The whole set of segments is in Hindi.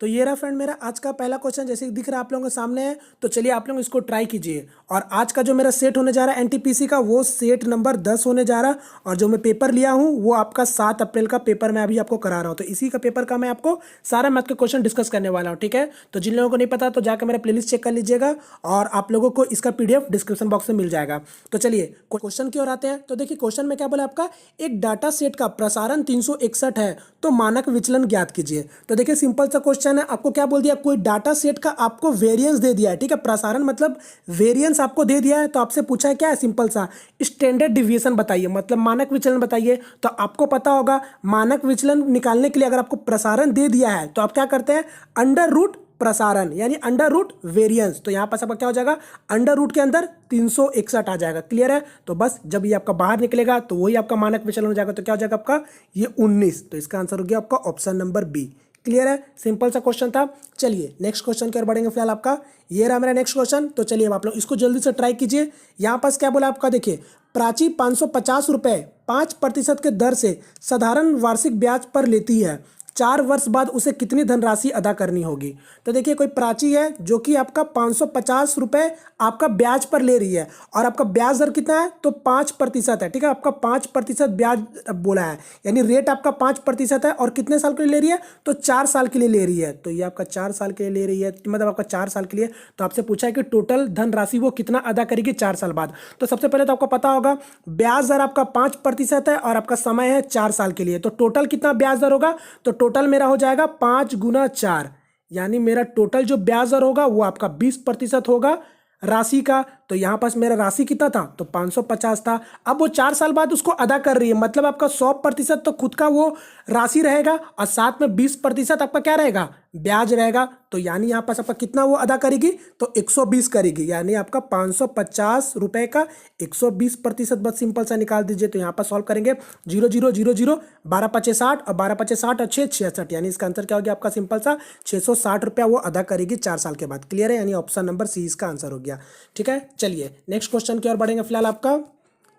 तो ये रहा फ्रेंड मेरा आज का पहला क्वेश्चन, जैसे दिख रहा है आप लोगों के सामने है। तो चलिए आप लोग इसको ट्राई कीजिए। और आज का जो मेरा सेट होने जा रहा है एनटीपीसी का, वो सेट नंबर 10 होने जा रहा है। और जो मैं पेपर लिया हूँ वो आपका 7 अप्रैल का पेपर मैं अभी आपको करा रहा हूँ। तो इसी का पेपर का मैं आपको सारा मैथ के क्वेश्चन डिस्कस करने वाला हूँ, ठीक है। तो जिन लोगों को नहीं पता तो जाकर मेरा प्लेलिस्ट चेक कर लीजिएगा, और आप लोगों को इसका पीडीएफ डिस्क्रिप्शन बॉक्स में मिल जाएगा। तो चलिए क्वेश्चन की ओर आते हैं। तो देखिए क्वेश्चन में क्या बोला आपका, एक डाटा सेट का प्रसारण 361 है तो मानक विचलन ज्ञात कीजिए। तो देखिए सिंपल सा क्वेश्चन है। आपको क्या बोल दिया, कोई डाटा सेट का आपको वेरिएंस दे दिया है, ठीक है। प्रसारण मतलब वेरिएंस आपको दे दिया है। तो आपसे पूछा है क्या है, सिंपल सा स्टैंडर्ड डिविएशन बताइए, मतलब मानक विचलन बताइए। तो आपको पता होगा मानक विचलन निकालने के लिए अगर आपको प्रसारण दे दिया है तो आप क्या करते हैं, अंडर रूट प्रसारण यानी अंडर रूट वेरिएंस। तो यहाँ पास आपका क्या हो जाएगा, अंडर रूट के अंदर 361 आ जाएगा। क्लियर है। तो बस जब ये आपका बाहर निकलेगा तो वही आपका मानक विचलन हो जाएगा। तो क्या हो जाएगा आपका, ये 19। तो इसका आंसर हो गया आपका ऑप्शन नंबर बी। क्लियर है, सिंपल सा क्वेश्चन था। चलिए नेक्स्ट क्वेश्चन की ओर बढ़ेंगे। फिलहाल आपका ये रहा मेरा नेक्स्ट क्वेश्चन। तो चलिए अब आप लोग इसको जल्दी से ट्राई कीजिए। यहाँ पास क्या बोला आपका, देखिए प्राची 550 रुपये 5% के दर से साधारण वार्षिक ब्याज पर लेती है। 4 वर्ष बाद उसे कितनी धनराशि अदा करनी होगी। तो देखिए कोई प्राची है जो कि आपका 550 रुपये आपका ब्याज पर ले रही है, और आपका ब्याज दर कितना है, तो 5% है, ठीक है। आपका 5% ब्याज बोला है, यानी रेट आपका 5% है। और कितने साल के लिए ले रही है, तो 4 साल के लिए ले रही है। तो ये आपका 4 साल के लिए ले रही है, मतलब आपका 4 साल के लिए। तो आपसे पूछा है कि टोटल धनराशि वो कितना अदा करेगी 4 साल बाद। तो सबसे पहले तो आपको पता होगा ब्याज दर आपका 5% है, और आपका समय है 4 साल के लिए। तो टोटल कितना ब्याज दर होगा, तो टोटल मेरा हो जाएगा 5 गुना 4, यानी मेरा टोटल जो ब्याज दर होगा वो आपका 20% होगा राशि का। तो यहां पास मेरा राशि कितना था, तो 550 था। अब वो 4 साल बाद उसको अदा कर रही है, मतलब आपका 100% तो खुद का वो राशि रहेगा, और साथ में 20% आपका क्या रहेगा, ब्याज रहेगा। तो यानी यहां पास आपका कितना वो अदा करेगी, तो 120 करेगी, यानी आपका 550 रुपए का 120%। बस सिंपल सा निकाल दीजिए। तो यहाँ पर सॉल्व करेंगे 0 0 0 0 12 5 60 और 12 5 60 और 6 66, यानी इसका आंसर क्या हो गया आपका, सिंपल सा 660 रुपया वो अदा करेगी 4 साल के बाद। क्लियर है, यानी ऑप्शन नंबर सी इसका आंसर हो गया। ठीक है, चलिए नेक्स्ट क्वेश्चन की ओर बढ़ेंगे फिलहाल आपका।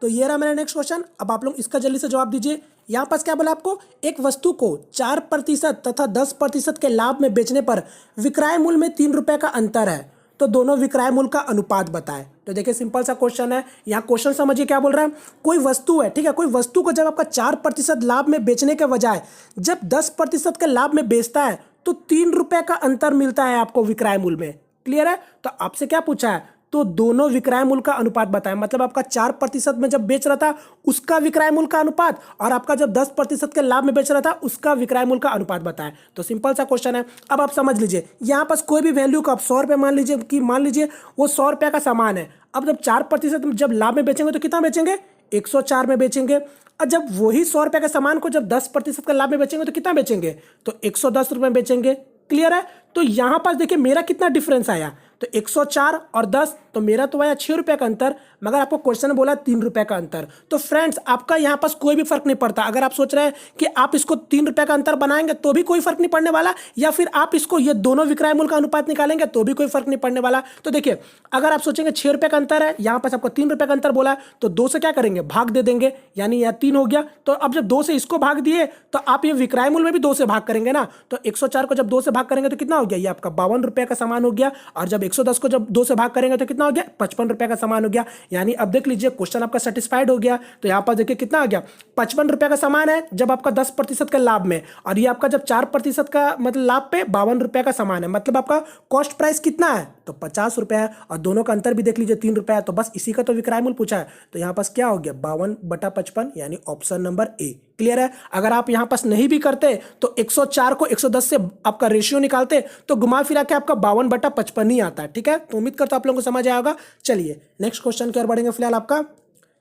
तो ये रहा मेरा नेक्स्ट क्वेश्चन। अब आप लोग इसका जल्दी से जवाब दीजिए। यहाँ पास क्या बोला आपको, एक वस्तु को 4% तथा 10% के लाभ में बेचने पर विक्रय मूल्य में 3 रुपए का अंतर है, तो दोनों विक्रय मूल्य का अनुपात बताएं। तो देखिए सिंपल सा क्वेश्चन है। यहाँ क्वेश्चन समझिए क्या बोल रहा है। कोई वस्तु है, ठीक है, कोई वस्तु को जब आपका 4% लाभ में बेचने के बजाय जब 10% के लाभ में बेचता है तो 3 रुपए का अंतर मिलता है आपको विक्रय मूल्य में। क्लियर है। तो आपसे क्या पूछा है, तो दोनों विक्रय मूल्य का अनुपात बताएं, मतलब आपका 4% में जब बेच रहा था उसका विक्रय मूल्य का अनुपात, और आपका जब 10% के लाभ में बेच रहा था उसका विक्रय मूल्य का अनुपात बताएं। तो सिंपल सा क्वेश्चन है। अब आप समझ लीजिए, यहां पास कोई भी वैल्यू को आप 100 रुपये मान लीजिए वो 100 रुपये का सामान है। अब जब 4% जब लाभ में बेचेंगे तो कितना बेचेंगे, 104 में बेचेंगे। और जब वही 100 रुपये के सामान को जब 10% का लाभ में बेचेंगे तो कितना बेचेंगे, तो 110 रुपये में बेचेंगे। क्लियर है। तो यहां पास देखिए मेरा कितना डिफरेंस आया, तो 104 और 10, तो मेरा तो आया 6 रुपये का अंतर, मगर आपको क्वेश्चन में बोला 3 रुपये का अंतर। तो फ्रेंड्स आपका यहाँ पास कोई भी फर्क नहीं पड़ता। अगर आप सोच रहे हैं कि आप इसको 3 रुपये का अंतर बनाएंगे तो भी कोई फर्क नहीं पड़ने वाला, या फिर आप इसको ये दोनों विक्रय मूल्य का अनुपात निकालेंगे तो भी कोई फर्क नहीं पड़ने वाला। तो देखिए अगर आप सोचेंगे 6 रुपये का अंतर है, यहाँ पास आपको 3 रुपये का अंतर बोला है, तो 2 से क्या करेंगे, भाग दे देंगे, यानी यह 3 हो गया। तो अब जब 2 से इसको भाग दिए तो आप ये विक्रय मूल्य में भी 2 से भाग करेंगे ना। तो 104 को जब 2 से भाग करेंगे तो कितना हो गया, ये आपका 52 रुपये का सामान हो गया। और जब 110 को जब 2 से भाग करेंगे तो कितना हो गया, 55 रुपये का सामान हो गया। यानी अब देख लीजिए क्वेश्चन आपका सेटिस्फाइड हो गया। तो यहां पर देखिए कितना आ गया, 55 रुपये का सामान है जब आपका 10% के लाभ में, और ये आपका जब 4% का मतलब लाभ पे 52 रुपये का सामान है, मतलब आपका कॉस्ट प्राइस कितना है, तो 50 रुपये है। और दोनों का अंतर भी देख लीजिए 3 रुपये है। तो बस इसी का तो विक्रय मूल्य पूछा है। तो यहां पास क्या हो गया, 52/55, यानी ऑप्शन नंबर ए। क्लियर है। अगर आप यहां पास नहीं भी करते तो 104 को 110 से आपका रेशियो निकालते तो घुमा फिरा के आपका 52/55 ही आता है। ठीक है, तो उम्मीद करता हूं आप लोगों को समझ आया होगा। चलिए नेक्स्ट क्वेश्चन की ओर बढ़ेंगे फिलहाल आपका।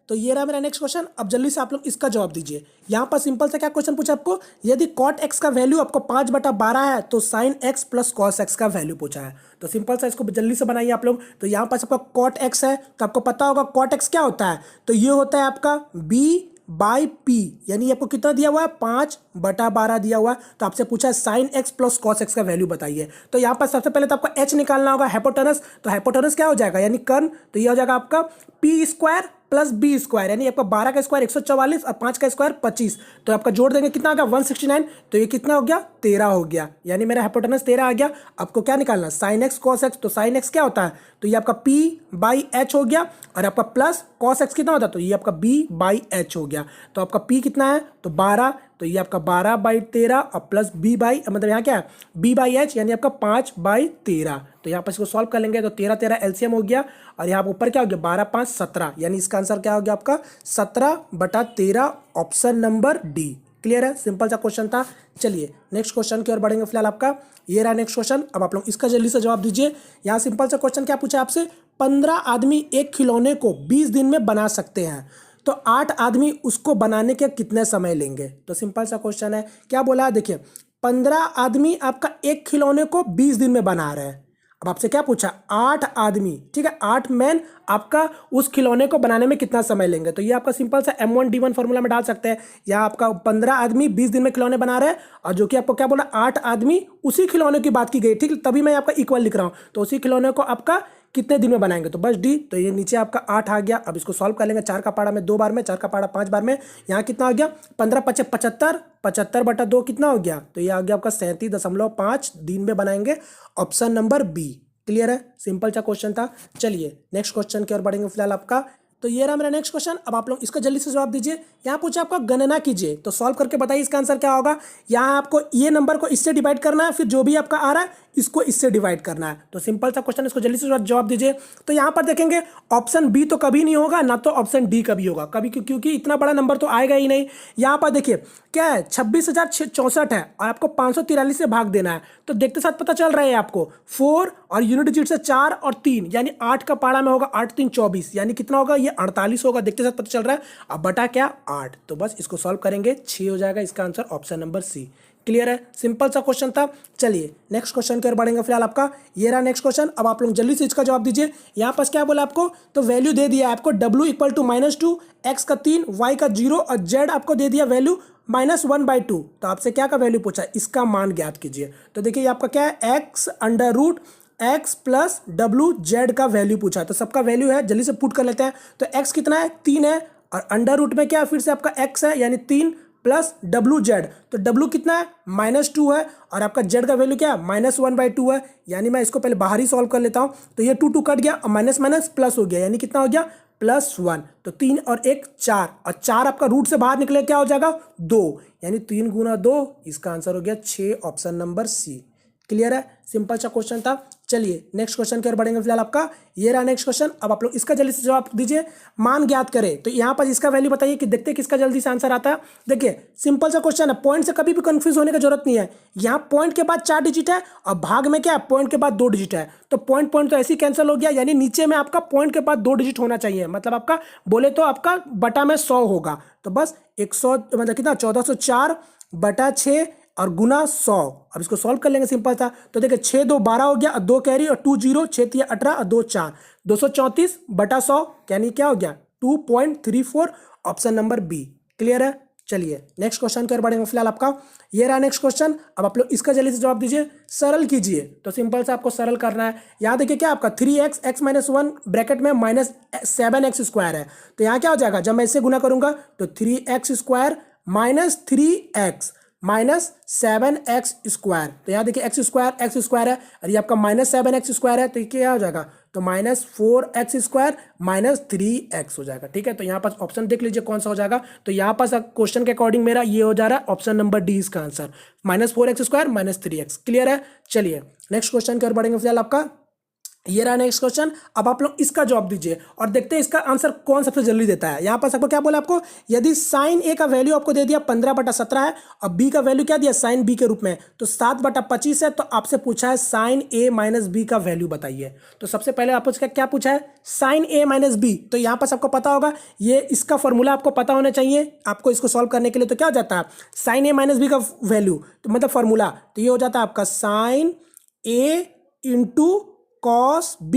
तो ये रहा मेरा नेक्स्ट क्वेश्चन। अब जल्दी से आप लोग इसका जवाब दीजिए। यहाँ पर सिंपल से क्या क्वेश्चन पूछा आपको, यदि कॉट एक्स का वैल्यू आपको 5/12 है तो sine x plus cos x का वैल्यू पूछा है। तो सिंपल सा इसको जल्दी से बनाइए आप लोग। तो यहाँ पास आपका कॉट एक्स है, तो आपको पता होगा कॉट एक्स क्या होता है, तो ये होता है आपका b/p, यानी आपको कितना दिया हुआ है, 5/12 दिया हुआ है। तो आपसे पूछा है sine x plus cos x का वैल्यू बताइए। तो यहाँ पर सबसे पहले तो आपको h निकालना होगा, हाइपोटेनस। तो हाइपोटेनस क्या हो जाएगा, यानी कर्ण, तो ये हो जाएगा आपका p² प्लस बी स्क्वायर, यानी आपका 12 का स्क्वायर 144 और 5 का स्क्वायर 25, तो आपका जोड़ देंगे कितना हो गया 169, तो ये कितना हो गया 13 हो गया, यानी मेरा हाइपोटेनस 13 आ गया। आपको क्या निकालना साइन एक्स कॉस एक्स, तो साइन एक्स क्या होता है, तो ये आपका p बाई एच हो गया, और आपका प्लस कॉस एक्स कितना होता है, तो ये आपका b बाई एच हो गया। तो आपका p कितना है, तो 12, तो ये आपका 12/13 और प्लस b बाई, मतलब यहाँ क्या है b बाई एच, यानी आपका 5/13। तो यहाँ पर इसको सॉल्व कर लेंगे तो 13 13 एलसीएम हो गया, और यहाँ ऊपर क्या हो गया 12 5 17, यानी इसका आंसर क्या हो गया आपका 17/13, ऑप्शन नंबर डी। क्लियर है, सिंपल सा क्वेश्चन था। चलिए नेक्स्ट क्वेश्चन की ओर बढ़ेंगे। फिलहाल आपका ये रहा नेक्स्ट क्वेश्चन, अब आप लोग इसका जल्दी से जवाब दीजिए। यहाँ सिंपल सा क्वेश्चन क्या पूछा आपसे, 15 आदमी एक खिलौने को 20 दिन में बना सकते हैं, तो 8 आदमी उसको बनाने के कितने समय लेंगे। तो सिंपल सा क्वेश्चन है, क्या बोला है देखिए, 15 आदमी आपका एक खिलौने को 20 दिन में बना रहे हैं। अब आपसे क्या पूछा, 8 आदमी, ठीक है 8 मैन आपका उस खिलौने को बनाने में कितना समय लेंगे। तो ये आपका सिंपल सा M1D1 फॉर्मूला में डाल सकते हैं। या आपका 15 आदमी 20 दिन में खिलौने बना रहे हैं, और जो कि आपको क्या बोला 8 आदमी उसी खिलौने की बात की गई, ठीक, तभी मैं आपका इक्वल लिख रहा हूं। तो उसी खिलौने को आपका कितने दिन में बनाएंगे, तो बस डी। तो ये नीचे आपका 8 आ गया। अब इसको सॉल्व कर लेंगे, 4 का पाड़ा में 2 बार में, 4 का पाड़ा 5 बार में, यहाँ कितना आ गया 15 5 75, 75/2 कितना हो गया, तो ये आ गया आपका 37.5 दिन में बनाएंगे, ऑप्शन नंबर बी। क्लियर है, सिंपल सा क्वेश्चन था। चलिए नेक्स्ट क्वेश्चन की ओर बढ़ेंगे। फिलहाल आपका तो ये रहा मेरा नेक्स्ट क्वेश्चन, अब आप लोग इसका जल्दी से जवाब दीजिए। यहाँ पूछा आपका गणना कीजिए, तो सॉल्व करके बताइए इसका आंसर क्या होगा। यहाँ आपको ये नंबर को इससे डिवाइड करना है, फिर जो भी आपका आ रहा है इसको इससे डिवाइड करना है। तो सिंपल सा क्वेश्चन, इसको जल्दी से जवाब दीजिए। तो यहाँ पर देखेंगे ऑप्शन बी तो कभी नहीं होगा, ना तो ऑप्शन डी कभी होगा, कभी क्योंकि इतना बड़ा नंबर तो आएगा ही नहीं। यहाँ पर देखिए क्या है 26,064 है, और आपको 543 से भाग देना है। तो देखते साथ पता चल रहा है आपको 4 और यूनिट डिजिट से 4 और 3, यानी 8 का पाड़ा में होगा 8 3 24, यानी कितना होगा ये 48 होगा। देखते साथ पता चल रहा है। अब बटा क्या 8, तो बस इसको सॉल्व करेंगे 6 हो जाएगा इसका answer, option number C. Clear है, सिंपल सा क्वेश्चन था। चलिए नेक्स्ट क्वेश्चन की ओर बढ़ेंगे। फिलहाल आपका ये रहा नेक्स्ट क्वेश्चन, अब आप लोग जल्दी से इसका जवाब दीजिए। यहाँ पर क्या बोला आपको, तो वैल्यू दे दिया आपको w = -2, x का 3, y का 0 और z आपको दे दिया वैल्यू -1/2। तो आपसे क्या का वैल्यू पूछा, इसका मान ज्ञात कीजिए। तो देखिए आपका क्या है x + w z का वैल्यू पूछा है, तो सबका वैल्यू है, जल्दी से पुट कर लेते हैं। तो x कितना है 3 है, और अंडर रूट में क्या है फिर से आपका x है, यानी 3 प्लस wz, तो w कितना है -2 है, और आपका z का वैल्यू क्या है -1/2 है। यानी मैं इसको पहले बाहर ही सॉल्व कर लेता हूं, तो ये 2 2 कट गया और माइनस माइनस प्लस हो गया, यानी कितना हो गया +1। तो 3 और 1 4, और 4 आपका रूट से बाहर निकले क्या हो जाएगा 2, यानी 3 × 2, इसका आंसर हो गया 6, ऑप्शन नंबर सी। क्लियर है, सिंपल सा क्वेश्चन था। चलिए नेक्स्ट क्वेश्चन की ओर बढ़ेंगे। फिलहाल आपका ये रहा नेक्स्ट क्वेश्चन, अब आप लोग इसका जल्दी से जवाब दीजिए। मान ज्ञात करें, तो यहाँ पर इसका वैल्यू बताइए कि देखते हैं किसका जल्दी से आंसर आता है। देखिए सिंपल सा क्वेश्चन है, पॉइंट से कभी भी कंफ्यूज होने की जरूरत नहीं है। यहाँ पॉइंट के बाद 4 डिजिट है, और भाग में क्या है पॉइंट के बाद 2 डिजिट है, तो पॉइंट पॉइंट तो ऐसे ही कैंसिल हो गया, यानी नीचे में आपका पॉइंट के बाद 2 डिजिट होना चाहिए, मतलब आपका बोले तो आपका बटा में 100 होगा। तो बस 100 मतलब कितना 1404/6 और गुना 100। अब इसको सॉल्व कर लेंगे सिंपल था। तो देखिए 6 2 12 हो गया, और 2 कैरी और 2 0, 6 3 18 और 2 4, 234/100, यानी क्या हो गया 2.34, ऑप्शन नंबर बी। क्लियर है, चलिए नेक्स्ट क्वेश्चन की ओर बढ़ेंगे। फिलहाल आपका ये रहा नेक्स्ट क्वेश्चन, अब आप लोग इसका जल्दी से जवाब दीजिए, सरल कीजिए। तो सिंपल से आपको सरल करना है। यहाँ देखिए क्या आपका 3x x - 1 ब्रैकेट में -7x² है, तो यहाँ क्या हो जाएगा जब मैं इससे गुना करूंगा, तो 3x² - 3x -7x²। तो यहाँ देखिए x² है, और ये आपका -7x² है, तो ये क्या हो जाएगा, तो -4x² -3x हो जाएगा। ठीक है, तो यहाँ पास ऑप्शन देख लीजिए कौन सा हो जाएगा। तो यहाँ पास क्वेश्चन के अकॉर्डिंग मेरा ये हो जा रहा है, ऑप्शन नंबर डी इसका आंसर, -4x² -3x। क्लियर है, चलिए नेक्स्ट क्वेश्चन की ओर बढ़ेंगे। फिलहाल आपका ये रहा नेक्स्ट क्वेश्चन, अब आप लोग इसका जवाब दीजिए और देखते हैं इसका आंसर कौन सबसे जल्दी देता है। यहाँ पर आपको क्या बोला, आपको यदि साइन ए का वैल्यू आपको दे दिया 15/17 है, और बी का वैल्यू क्या दिया साइन बी के रूप में, तो 7/25 है, तो आपसे पूछा है साइन ए - बी का वैल्यू बताइए। तो सबसे पहले आपको क्या पूछा है, साइन ए - बी। तो यहाँ पर आपको पता होगा, ये इसका फॉर्मूला आपको पता होना चाहिए आपको इसको सॉल्व करने के लिए। तो क्या हो जाता है साइन ए - बी का वैल्यू, तो मतलब फॉर्मूला, तो ये हो जाता है आपका sine A into cos b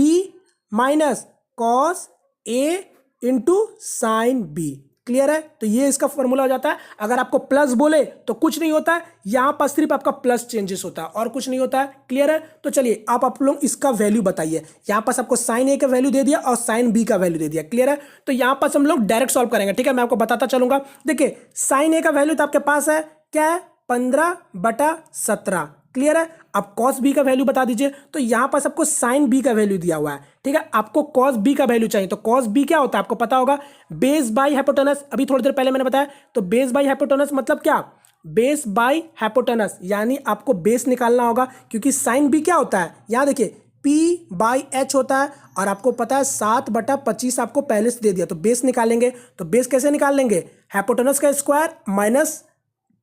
minus cos a into sine B. Clear है। तो ये इसका फॉर्मूला हो जाता है। अगर आपको प्लस बोले तो कुछ नहीं होता है, यहाँ पर सिर्फ आपका प्लस चेंजेस होता है और कुछ नहीं होता है। क्लियर है। तो चलिए आप लोग इसका वैल्यू बताइए। यहाँ पास आपको साइन ए का वैल्यू दे दिया और साइन बी का वैल्यू दे दिया। क्लियर है। तो यहाँ पास हम लोग डायरेक्ट सॉल्व करेंगे। ठीक है, मैं आपको बताता चलूंगा। देखिए साइन ए का वैल्यू तो आपके पास है क्या है, 15/17। क्लियर है। अब कॉस बी का वैल्यू बता दीजिए। तो यहां पर आपको साइन बी का वैल्यू दिया हुआ है। ठीक है, आपको कॉस बी का वैल्यू चाहिए। तो कॉस बी क्या होता है आपको पता होगा, बेस बाई हाइपोटेनस। अभी थोड़ी देर पहले मैंने बताया। तो बेस बाई हाइपोटेनस मतलब क्या, बेस बाई हाइपोटेनस, यानी आपको बेस निकालना होगा। क्योंकि साइन बी क्या होता है, यहां देखिए P/H होता है और आपको पता है 7/25 आपको पहले से दे दिया। तो बेस निकालेंगे। तो बेस कैसे निकाल लेंगे, हाइपोटेनस का स्क्वायर माइनस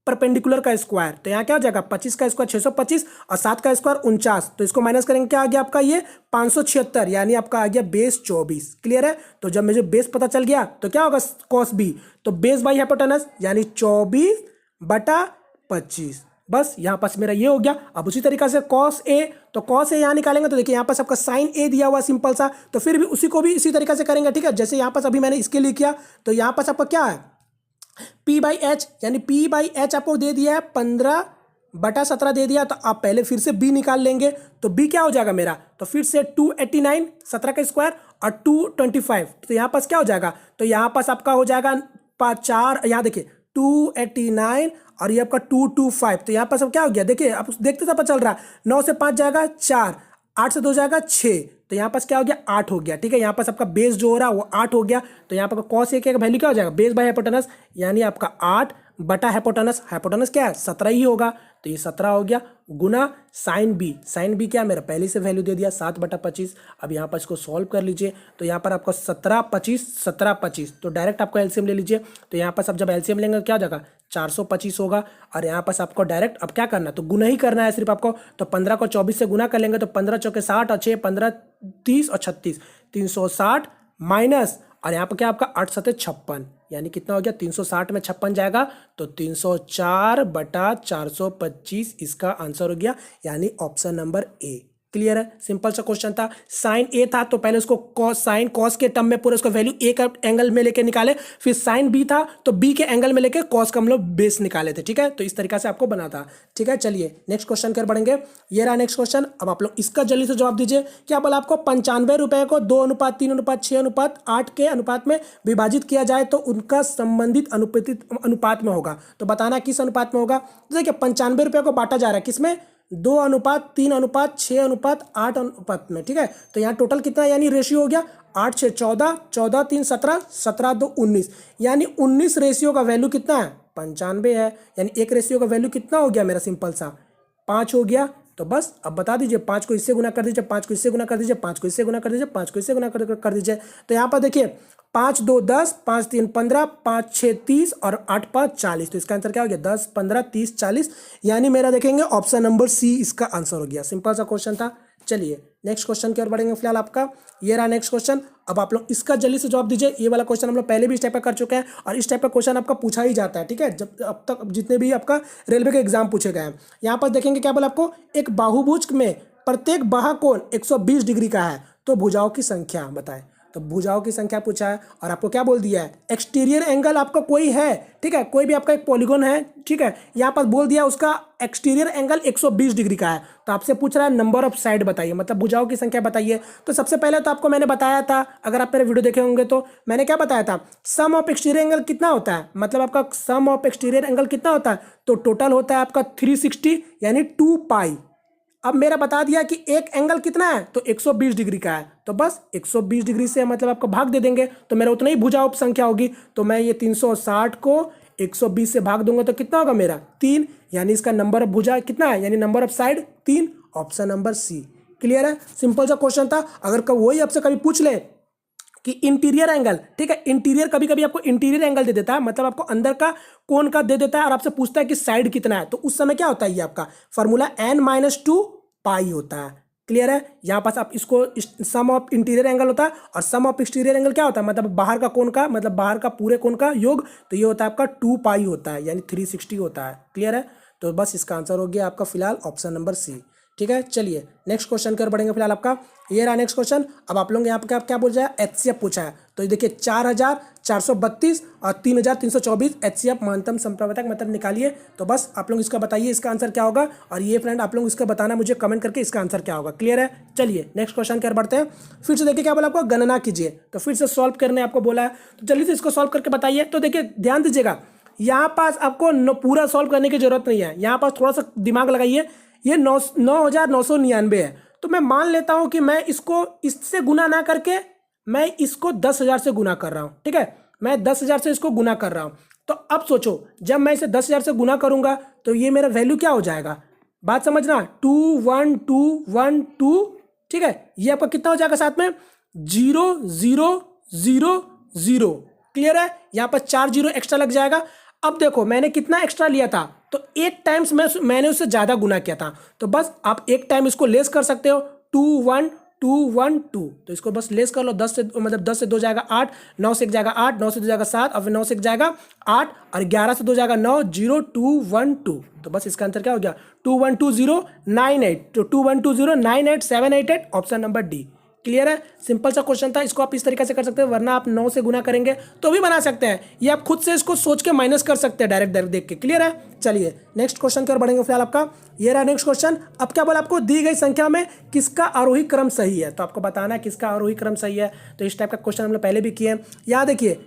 परपेंडिकुलर का स्क्वायर। तो यहाँ क्या हो जाएगा, 25 का स्क्वायर 625 और 7 का स्क्वायर 49। तो इसको माइनस करेंगे, क्या आ गया आपका ये 576, यानी आपका आ गया बेस 24। क्लियर है। तो जब मुझे बेस पता चल गया तो क्या होगा कॉस बी, तो बेस बाई हाइपोटेनस यानी 24/25। बस यहाँ पास मेरा ये हो गया। अब उसी तरीका से कॉस ए, तो कॉस ए यहाँ निकालेंगे। तो देखिए यहाँ पास आपका साइन ए दिया हुआ सिंपल सा, तो फिर भी उसी को भी इसी तरीका से करेंगे। ठीक है, जैसे यहाँ पास अभी मैंने इसके लिए किया। तो यहाँ पास आपका क्या है, P/H, यानी P/H आपको दे दिया है 15/17 दे दिया। तो आप पहले फिर से B निकाल लेंगे। तो B क्या हो जाएगा मेरा, तो फिर से 289, 17 का स्क्वायर और 225। तो यहाँ पास क्या हो जाएगा, तो यहाँ पास आपका हो जाएगा 4, यहाँ देखिए 289 और ये आपका 225। तो यहाँ पास अब क्या हो गया, देखिए आप देखते सब पता चल रहा है। 9 से 5 जाएगा 4, 8 से 2 जाएगा 6। तो यहाँ पास क्या हो गया, 8 हो गया। ठीक है, यहाँ पास आपका बेस जो हो रहा है वो 8 हो गया। तो यहाँ पर कॉस ए का वैल्यू क्या हो जाएगा, बेस बाय हाइपोटेनस, यानी आपका 8/हाइपोटेनस। हाइपोटेनस क्या है, 17 ही होगा। तो ये 17 हो गया गुना साइन बी। साइन बी क्या मेरा पहले से वैल्यू दे दिया 7/25। अब यहाँ पर इसको सॉल्व कर लीजिए। तो यहाँ पर आपको 17/25 तो डायरेक्ट आपको एलसीएम ले लीजिए। तो यहाँ पर अब जब एलसीएम लेंगे क्या हो जाएगा, 425 होगा। और यहाँ पास आपको डायरेक्ट अब क्या करना है, तो गुना ही करना है सिर्फ आपको। तो 15 को 24 से गुना कर लेंगे। तो 15 चौके 60 और 6 15 30 और 36 360 माइनस, और यहाँ पर क्या आपका 8 7 56, यानी कितना हो गया 360 में 56 जाएगा। तो 304/425 इसका आंसर हो गया, यानी ऑप्शन नंबर ए। क्लियर है, सिंपल सा क्वेश्चन था। साइन ए था तो पहले उसको कॉस साइन कॉस के टर्म में पूरे उसका वैल्यू ए का एंगल में लेके निकाले। फिर साइन बी था तो बी के एंगल में लेके कॉस का हम लोग बेस निकाले थे। ठीक है, तो इस तरीका से आपको बना था। ठीक है, चलिए नेक्स्ट क्वेश्चन कर बढ़ेंगे। ये रहा नेक्स्ट क्वेश्चन। अब आप लोग इसका जल्दी से जवाब दीजिए। क्या बोला आपको, 95 रुपए को 2:3:6:8 के अनुपात में विभाजित किया जाए तो उनका संबंधित अनुपात में होगा। तो बताना किस अनुपात में होगा। तो देखिए 95 रुपए को बांटा जा रहा है किसमें, 2:3:6:8 अनुपात में। ठीक है, तो यहाँ टोटल कितना यानी रेशियो हो गया 8 6 14, 14 3 17, 17 2 19, यानी 19 रेशियो का वैल्यू कितना है 95 है। यानी एक रेशियो का वैल्यू कितना हो गया मेरा, सिंपल सा 5 हो गया। तो बस अब बता दीजिए, 5 को इससे गुना कर दीजिए, 5 को इससे गुना कर दीजिए, 5 को इससे गुना कर दीजिए, 5 को इससे गुना कर दीजिए। तो यहाँ पर देखिए 5 2 10, 5 3 15, 5 6 30 और 8 5 40। तो इसका आंसर क्या हो गया 10 15 30 40, यानी मेरा देखेंगे ऑप्शन नंबर सी इसका आंसर हो गया। सिंपल सा क्वेश्चन था। चलिए नेक्स्ट क्वेश्चन की ओर बढ़ेंगे फिलहाल आपका। ये रहा नेक्स्ट क्वेश्चन। अब आप लोग इसका जल्दी से जवाब दीजिए। ये वाला क्वेश्चन हम लोग पहले भी इस टाइप का कर चुके हैं और इस टाइप का क्वेश्चन आपका पूछा ही जाता है। ठीक है, जब अब तक जितने भी आपका रेलवे के एग्जाम पूछे गए हैं। यहाँ पर देखेंगे क्या बोला आपको, एक बाहुभुज में प्रत्येक बाहा कोण 120 डिग्री का है तो भुजाओं की संख्या बताएं। तो भुजाओं की संख्या पूछा है और आपको क्या बोल दिया है, एक्सटीरियर एंगल आपका कोई है। ठीक है, कोई भी आपका एक पॉलीगॉन है। ठीक है, यहाँ पर बोल दिया उसका एक्सटीरियर एंगल 120 डिग्री का है। तो आपसे पूछ रहा है नंबर ऑफ साइड बताइए, मतलब भुजाओं की संख्या बताइए। तो सबसे पहले तो आपको मैंने बताया था, अगर आप मेरे वीडियो देखे होंगे तो मैंने क्या बताया था, सम ऑफ एक्सटीरियर एंगल कितना होता है, मतलब आपका सम ऑफ एक्सटीरियर एंगल कितना होता है। तो टोटल होता है आपका 360 यानी 2 पाई। अब मेरा बता दिया कि एक एंगल कितना है, तो 120 डिग्री का है। तो बस 120 डिग्री से मतलब आपको भाग दे देंगे तो मेरा उतना ही भुजाओं संख्या होगी। तो मैं ये 360 को 120 से भाग दूंगा तो कितना होगा मेरा 3, यानी इसका नंबर ऑफ भुजा कितना है, यानी number of side 3, option number C. Clear है, सिंपल सा क्वेश्चन था। अगर वही आपसे कभी पूछ ले कि इंटीरियर एंगल, ठीक है, इंटीरियर कभी कभी आपको इंटीरियर एंगल दे देता है, मतलब आपको अंदर का कोण का दे देता है और आपसे पूछता है कि साइड कितना है। तो उस समय क्या होता है, ये आपका फॉर्मूला n-2 पाई होता है। क्लियर है, यहाँ पास आप इसको सम ऑफ इंटीरियर एंगल होता है और सम ऑफ एक्सटीरियर एंगल क्या होता है, मतलब बाहर का कोण का, मतलब बाहर का पूरे कोण का योग। तो ये होता है आपका 2 पाई होता है, यानी 360 होता है। क्लियर है, तो बस इसका आंसर हो गया आपका फिलहाल ऑप्शन नंबर सी। ठीक है। चलिए नेक्स्ट क्वेश्चन की ओर बढ़ेंगे। फिलहाल आपका ये रहा नेक्स्ट क्वेश्चन। अब आप लोग यहाँ पे क्या पूछा है, एचसीएफ पूछा है। तो ये देखिए 4432 और 3324 एचसीएफ महत्तम संप्रवर्तक मतलब निकालिए। तो बस आप लोग इसका बताइए इसका आंसर क्या होगा। और ये फ्रेंड आप लोग इसका बताना मुझे कमेंट करके इसका आंसर क्या होगा। क्लियर है। चलिए नेक्स्ट क्वेश्चन की ओर बढ़ते हैं। फिर से देखिए क्या बोला आपको, गणना कीजिए। तो फिर से सॉल्व करने आपको बोला है, तो जल्दी से इसको सॉल्व करके बताइए। तो देखिए ध्यान दीजिएगा, यहाँ पास आपको पूरा सॉल्व करने की जरूरत नहीं है, यहाँ पास थोड़ा सा दिमाग लगाइए। ये 9,999 है, तो मैं मान लेता हूं कि मैं इसको इससे गुना ना करके मैं इसको 10,000 से गुना कर रहा हूं। ठीक है, मैं 10,000 से इसको गुना कर रहा हूं। तो अब सोचो, जब मैं इसे 10,000 से गुना करूंगा तो ये मेरा वैल्यू क्या हो जाएगा, बात समझना, 21212। ठीक है, ये आपका कितना हो जाएगा साथ में 0000। क्लियर है, यहां पर 4 जीरो एक्स्ट्रा लग जाएगा। अब देखो मैंने कितना एक्स्ट्रा लिया था, तो एक टाइम्स मैंने उससे ज्यादा गुना किया था। तो बस आप एक टाइम इसको लेस कर सकते हो, 21212। तो इसको बस लेस कर लो, 10 से मतलब 10 से 2 जाएगा 8, 9 से 1 जाएगा 8, 9 से 2 जाएगा 7, और फिर 9 से 1 जाएगा 8, और 11 से 2 जाएगा 9, 0212। तो बस इसका आंसर क्या हो गया 212098। तो 212098,788 ऑप्शन नंबर डी। क्लियर है, सिंपल सा क्वेश्चन था। इसको आप इस तरीके से कर सकते हैं, वरना आप 9 से गुना करेंगे तो भी बना सकते हैं, ये आप खुद से इसको सोच के माइनस कर सकते हैं डायरेक्ट देख के। क्लियर है। चलिए नेक्स्ट क्वेश्चन की ओर बढ़ेंगे। फिलहाल आपका ये रहा नेक्स्ट क्वेश्चन। अब क्या बोला आपको, दी गई संख्या में किसका आरोही क्रम सही है। तो आपको बताना है किसका आरोही क्रम सही है। तो इस टाइप का क्वेश्चन हमने पहले भी किए हैं। यहाँ देखिए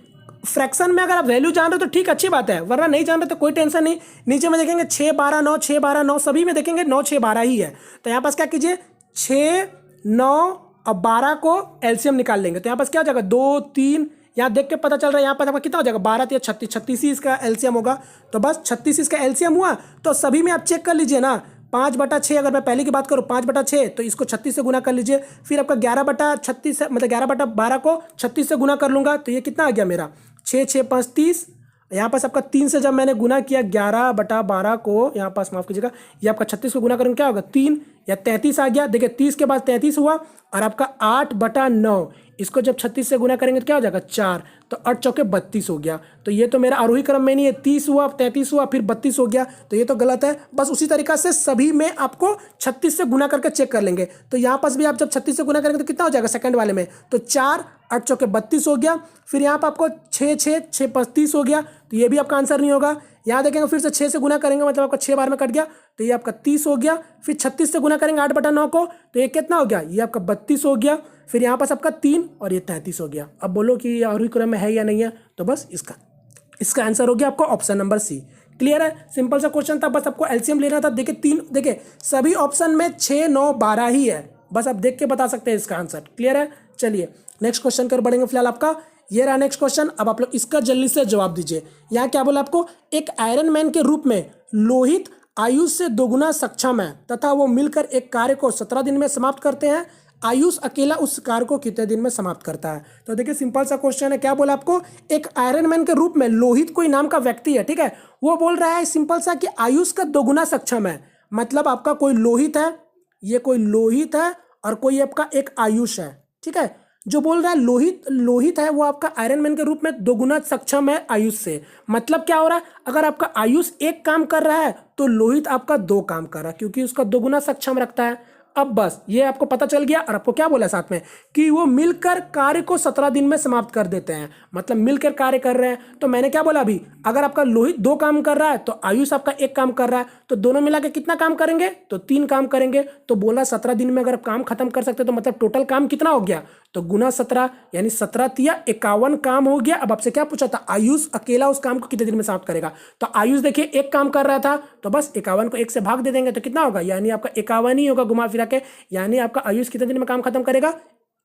फ्रैक्शन में अगर आप वैल्यू जान रहे हो तो ठीक, अच्छी बात है, वरना नहीं जान रहे तो कोई टेंशन नहीं। नीचे में देखेंगे 6 12 9, 6 12 9, सभी में देखेंगे 9 6 12 ही है। तो यहाँ पास क्या कीजिए, 6 9 अब 12 को एलसीएम निकाल लेंगे। तो यहाँ पास क्या हो जाएगा 2 3, यहाँ देख के पता चल रहा है यहाँ पास आपका कितना हो जाएगा 12 3 36, 36 ही इसका एलसीएम होगा। तो बस 36 इसका एलसीएम हुआ। तो सभी में आप चेक कर लीजिए ना, 5/6, अगर मैं पहले की बात करूँ 5/6, तो इसको 36 से गुना कर लीजिए। फिर आपका 11/36 मतलब 11/12 को 36 से गुना कर लूंगा, तो ये कितना आ गया मेरा 6 6 5 30। यहाँ पास आपका 3 से जब मैंने गुना किया 11/12 को, यहाँ पास माफ कीजिएगा, ये आपका 36 को गुना करेंगे क्या होगा 3 या 33 आ गया। देखिए 30 के बाद 33 हुआ, और आपका 8/9, इसको जब 36 से गुना करेंगे तो क्या हो जाएगा 4, तो 8 चौके 32 हो गया। तो ये तो मेरा आरोही क्रम में नहीं है, 30 हुआ 33 हुआ फिर 32 हो गया, तो ये तो गलत है। बस उसी तरीका से सभी में आपको 36 से गुना करके चेक कर लेंगे। तो यहाँ पास भी आप जब 36 से गुना करेंगे तो कितना हो जाएगा सेकंड वाले में, तो 4 8 चौके 32 हो गया। फिर यहाँ पर आपको 6 6 6 35 हो गया, तो ये भी आपका आंसर नहीं होगा। यहाँ देखेंगे फिर से 6 से गुना करेंगे मतलब आपका 6 बार में कट गया, तो ये आपका 30 हो गया। फिर 36 से गुना करेंगे 8/9 को, तो ये कितना हो गया, ये आपका 32 हो गया। फिर यहाँ पास आपका 3 और ये 33 हो गया। अब बोलो कि ये आरोही क्रम में है या नहीं है, तो बस इसका आंसर हो गया आपको ऑप्शन नंबर सी। क्लियर है, सिंपल सा क्वेश्चन था, बस आपको एलसीएम लेना था। देखिए सभी ऑप्शन में 6 9 12 ही है, बस आप देख के बता सकते हैं इसका आंसर। क्लियर है। चलिए नेक्स्ट क्वेश्चन कर बढ़ेंगे। फिलहाल आपका ये रहा नेक्स्ट क्वेश्चन। अब आप लोग इसका जल्दी से जवाब दीजिए। यहाँ क्या बोला आपको, एक आयरन मैन के रूप में लोहित आयुष से दोगुना सक्षम है तथा वो मिलकर एक कार्य को 17 दिन में समाप्त करते हैं। आयुष अकेला उस कार्य को कितने दिन में समाप्त करता है। तो देखिए सिंपल सा क्वेश्चन है, क्या बोला आपको, एक आयरन मैन के रूप में लोहित कोई नाम का व्यक्ति है, ठीक है, वो बोल रहा है सिंपल सा कि आयुष का दोगुना सक्षम है। मतलब आपका कोई लोहित है, ये कोई लोहित है, और कोई आपका एक आयुष है। ठीक है, जो बोल रहा है लोहित है वो आपका आयरन मैन के रूप में दोगुना सक्षम है आयुष से। मतलब क्या हो रहा है, अगर आपका आयुष एक काम कर रहा है तो लोहित आपका 2 काम कर रहा है, क्योंकि उसका दोगुना सक्षम रखता है। अब बस ये आपको पता चल गया। और आपको क्या बोला साथ में कि वो मिलकर कार्य को 17 दिन में समाप्त कर देते हैं, मतलब मिलकर कार्य कर रहे हैं। तो मैंने क्या बोला अभी, अगर आपका लोहित 2 काम कर रहा है तो आयुष आपका 1 काम कर रहा है, तो दोनों मिला के कितना काम करेंगे, तो 3 काम करेंगे। तो बोला 17 दिन में अगर आप काम खत्म कर सकते तो मतलब टोटल काम कितना हो गया, तो गुना 17 यानी 17 तिया 51 काम हो गया। अब आपसे क्या पूछा था, आयुष अकेला उस काम को कितने दिन में समाप्त करेगा। तो आयुष देखिए 1 काम कर रहा था, तो बस 51 को 1 से भाग दे देंगे तो कितना होगा, यानी आपका 51 ही होगा घुमा फिरा के, यानी आपका आयुष कितने दिन में काम खत्म करेगा,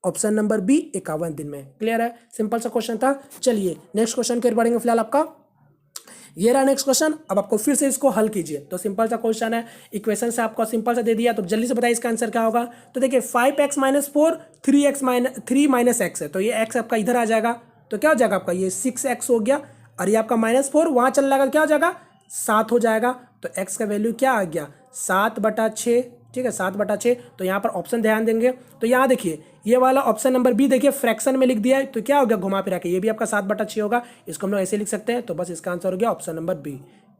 ऑप्शन नंबर बी 51 दिन में। क्लियर है, सिंपल सा क्वेश्चन था। चलिए नेक्स्ट क्वेश्चन की ओर बढ़ेंगे। फिलहाल आपका ये रहा नेक्स्ट क्वेश्चन। अब आपको फिर से इसको हल कीजिए। तो सिंपल सा क्वेश्चन है, इक्वेशन से आपको सिंपल सा दे दिया, तो जल्दी से बताइए इसका आंसर क्या होगा। तो देखिए 5x - 4 3 - x है, तो ये x आपका इधर आ जाएगा, तो क्या हो जाएगा आपका ये 6x हो गया, और ये आपका -4 वहाँ चल जाएगा, क्या हो जाएगा 7 हो जाएगा। तो x का वैल्यू क्या आ गया 7/6। ठीक है, 7/6। तो यहाँ पर ऑप्शन ध्यान देंगे, तो यहाँ देखिए ये वाला ऑप्शन नंबर बी देखिए फ्रैक्शन में लिख दिया है, तो क्या हो गया घुमा फिरा के ये भी आपका 7/6 होगा। इसको हम लोग ऐसे लिख सकते हैं, तो बस इसका आंसर हो गया ऑप्शन नंबर बी।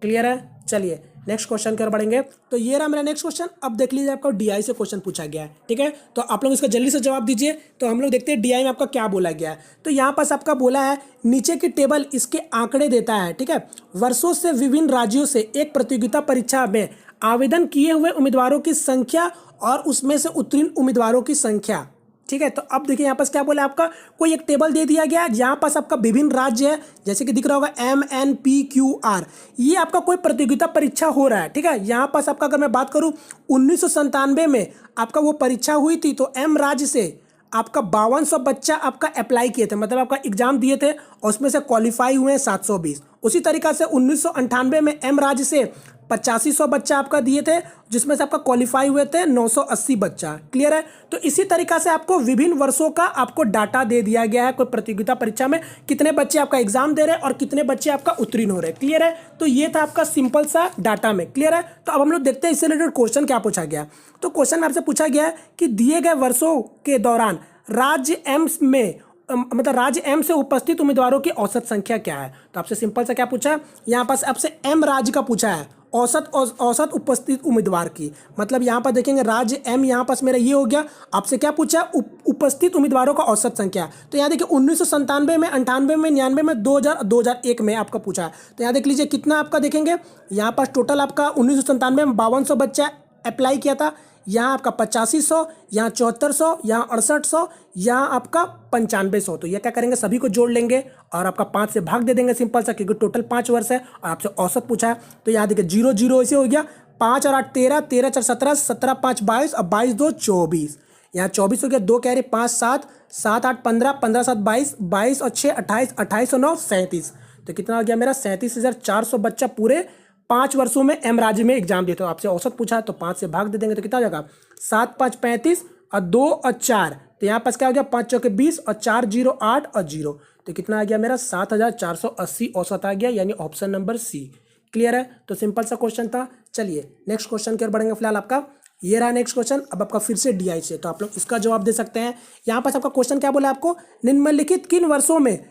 क्लियर है। चलिए नेक्स्ट क्वेश्चन की ओर बढ़ेंगे। तो ये रहा मेरा नेक्स्ट क्वेश्चन। अब देख लीजिए आपको डीआई से क्वेश्चन पूछा गया है, ठीक है। तो आप लोग इसका जल्दी से जवाब दीजिए। तो हम लोग देखते हैं डीआई में आपका क्या बोला गया है। तो यहाँ पास आपका बोला है नीचे की टेबल इसके आंकड़े देता है, ठीक है। वर्षों से विभिन्न राज्यों से एक प्रतियोगिता परीक्षा में आवेदन किए हुए उम्मीदवारों की संख्या और उसमें से उत्तीर्ण उम्मीदवारों की संख्या, ठीक है। तो अब देखिए यहाँ पास क्या बोला आपका, कोई एक टेबल दे दिया गया है जहाँ पास आपका विभिन्न राज्य है, जैसे कि दिख रहा होगा MNPQR। ये आपका कोई प्रतियोगिता परीक्षा हो रहा है, ठीक है। यहाँ पास आपका अगर मैं बात करूँ 1997 में आपका वो परीक्षा हुई थी, तो M राज्य से आपका 5200 बच्चा आपका अप्लाई किए थे, मतलब आपका एग्जाम दिए थे और उसमें से क्वालिफाई हुए हैं 720। उसी तरीका से 1998 में M राज्य से 8500 बच्चा आपका दिए थे, जिसमें से आपका क्वालिफाई हुए थे 980 बच्चा। क्लियर है। तो इसी तरीका से आपको विभिन्न वर्षों का आपको डाटा दे दिया गया है, कोई प्रतियोगिता परीक्षा में कितने बच्चे आपका एग्जाम दे रहे हैं और कितने बच्चे आपका उत्तीर्ण हो रहे हैं। क्लियर है। तो ये था आपका सिंपल सा डाटा में। क्लियर है। तो अब हम लोग देखते हैं इससे रिलेटेड क्वेश्चन क्या पूछा गया। तो क्वेश्चन में आपसे पूछा गया है कि दिए गए वर्षों के दौरान राज्य एम में मतलब राज्य एम से उपस्थित उम्मीदवारों की औसत संख्या क्या है। तो आपसे सिंपल सा क्या पूछा है, यहाँ पास आपसे एम राज्य का पूछा है औसत उपस्थित उम्मीदवार की। मतलब यहाँ पर देखेंगे राज्य एम, यहाँ पास मेरा ये हो गया। आपसे क्या पूछा है, उपस्थित उम्मीदवारों का औसत संख्या। तो यहाँ देखिए 1997 में, 98 में, 99 में, 2000, 2001 में आपका पूछा है। तो यहाँ देख लीजिए कितना आपका देखेंगे, यहाँ पास टोटल आपका 1997 में 5200 बच्चा अप्लाई किया था, यहाँ आपका 8500, यहाँ 7400, यहाँ 6800, यहाँ आपका 9500। तो ये क्या करेंगे, सभी को जोड़ लेंगे और आपका 5 से भाग दे देंगे सिंपल सा, क्योंकि टोटल 5 वर्ष है और आपसे औसत पूछा है। तो यहाँ देखिए 0 0 ऐसे हो गया, 5 और 8 13, 13 4 17, 17 5 22 और 22 2 24। यहाँ 24 हो गया, 2 कैरी 5 7, 7 8 15, 15 7 22, 22 और 6 28, 28 और 9 37। तो कितना हो गया मेरा 37,400 बच्चा पूरे 5 वर्षों में एम राज्य में एग्जाम देते हो। आपसे औसत पूछा है तो 5 से भाग दे देंगे तो कितना हो जाएगा 7 5 35 और 2 और 4। तो यहाँ पास क्या हो गया 5 चौके 20 और 4 0 8 और 0। तो कितना आ गया मेरा 7,480 औसत आ गया, यानी ऑप्शन नंबर सी। क्लियर है। तो सिंपल सा क्वेश्चन था। चलिए नेक्स्ट क्वेश्चन की ओर बढ़ेंगे। फिलहाल आपका ये रहा नेक्स्ट क्वेश्चन। अब आपका फिर से डीआई से, तो आप लोग इसका जवाब दे सकते हैं। यहाँ पास आपका क्वेश्चन क्या बोला आपको, निम्नलिखित किन वर्षों में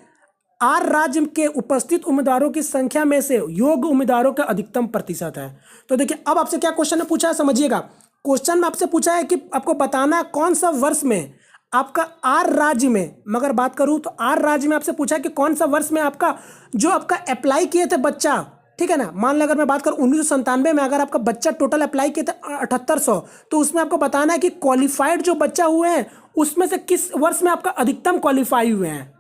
आर राज्य के उपस्थित उम्मीदवारों की संख्या में से योग्य उम्मीदवारों का अधिकतम प्रतिशत है। तो देखिए अब आपसे क्या क्वेश्चन ने पूछा है, समझिएगा। क्वेश्चन में आपसे पूछा है कि आपको बताना कौन सा वर्ष में आपका आर राज्य में, मगर बात करूं तो आर राज्य में आपसे पूछा है कि कौन सा वर्ष में आपका जो आपका अप्लाई किए थे बच्चा, ठीक है ना। मान लो अगर मैं बात करूं 1997 में अगर आपका बच्चा टोटल अप्लाई किए थे 7800, तो उसमें आपको बताना है कि क्वालिफाइड जो बच्चा हुए हैं उसमें से किस वर्ष में आपका अधिकतम क्वालिफाई हुए हैं।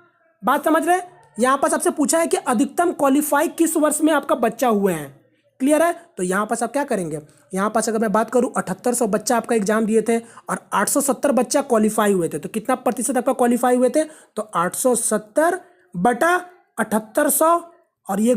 बात समझ रहे हैं। यहाँ पास आपसे पूछा है कि अधिकतम क्वालिफाई किस वर्ष में आपका बच्चा हुए हैं। क्लियर है। तो यहाँ पास आप क्या करेंगे, यहाँ पास अगर मैं बात करूँ 7800 बच्चा आपका एग्जाम दिए थे और 870 बच्चा क्वालिफाई हुए थे, तो कितना प्रतिशत आपका क्वालिफाई हुए थे, तो 870 बटा 7800 और ये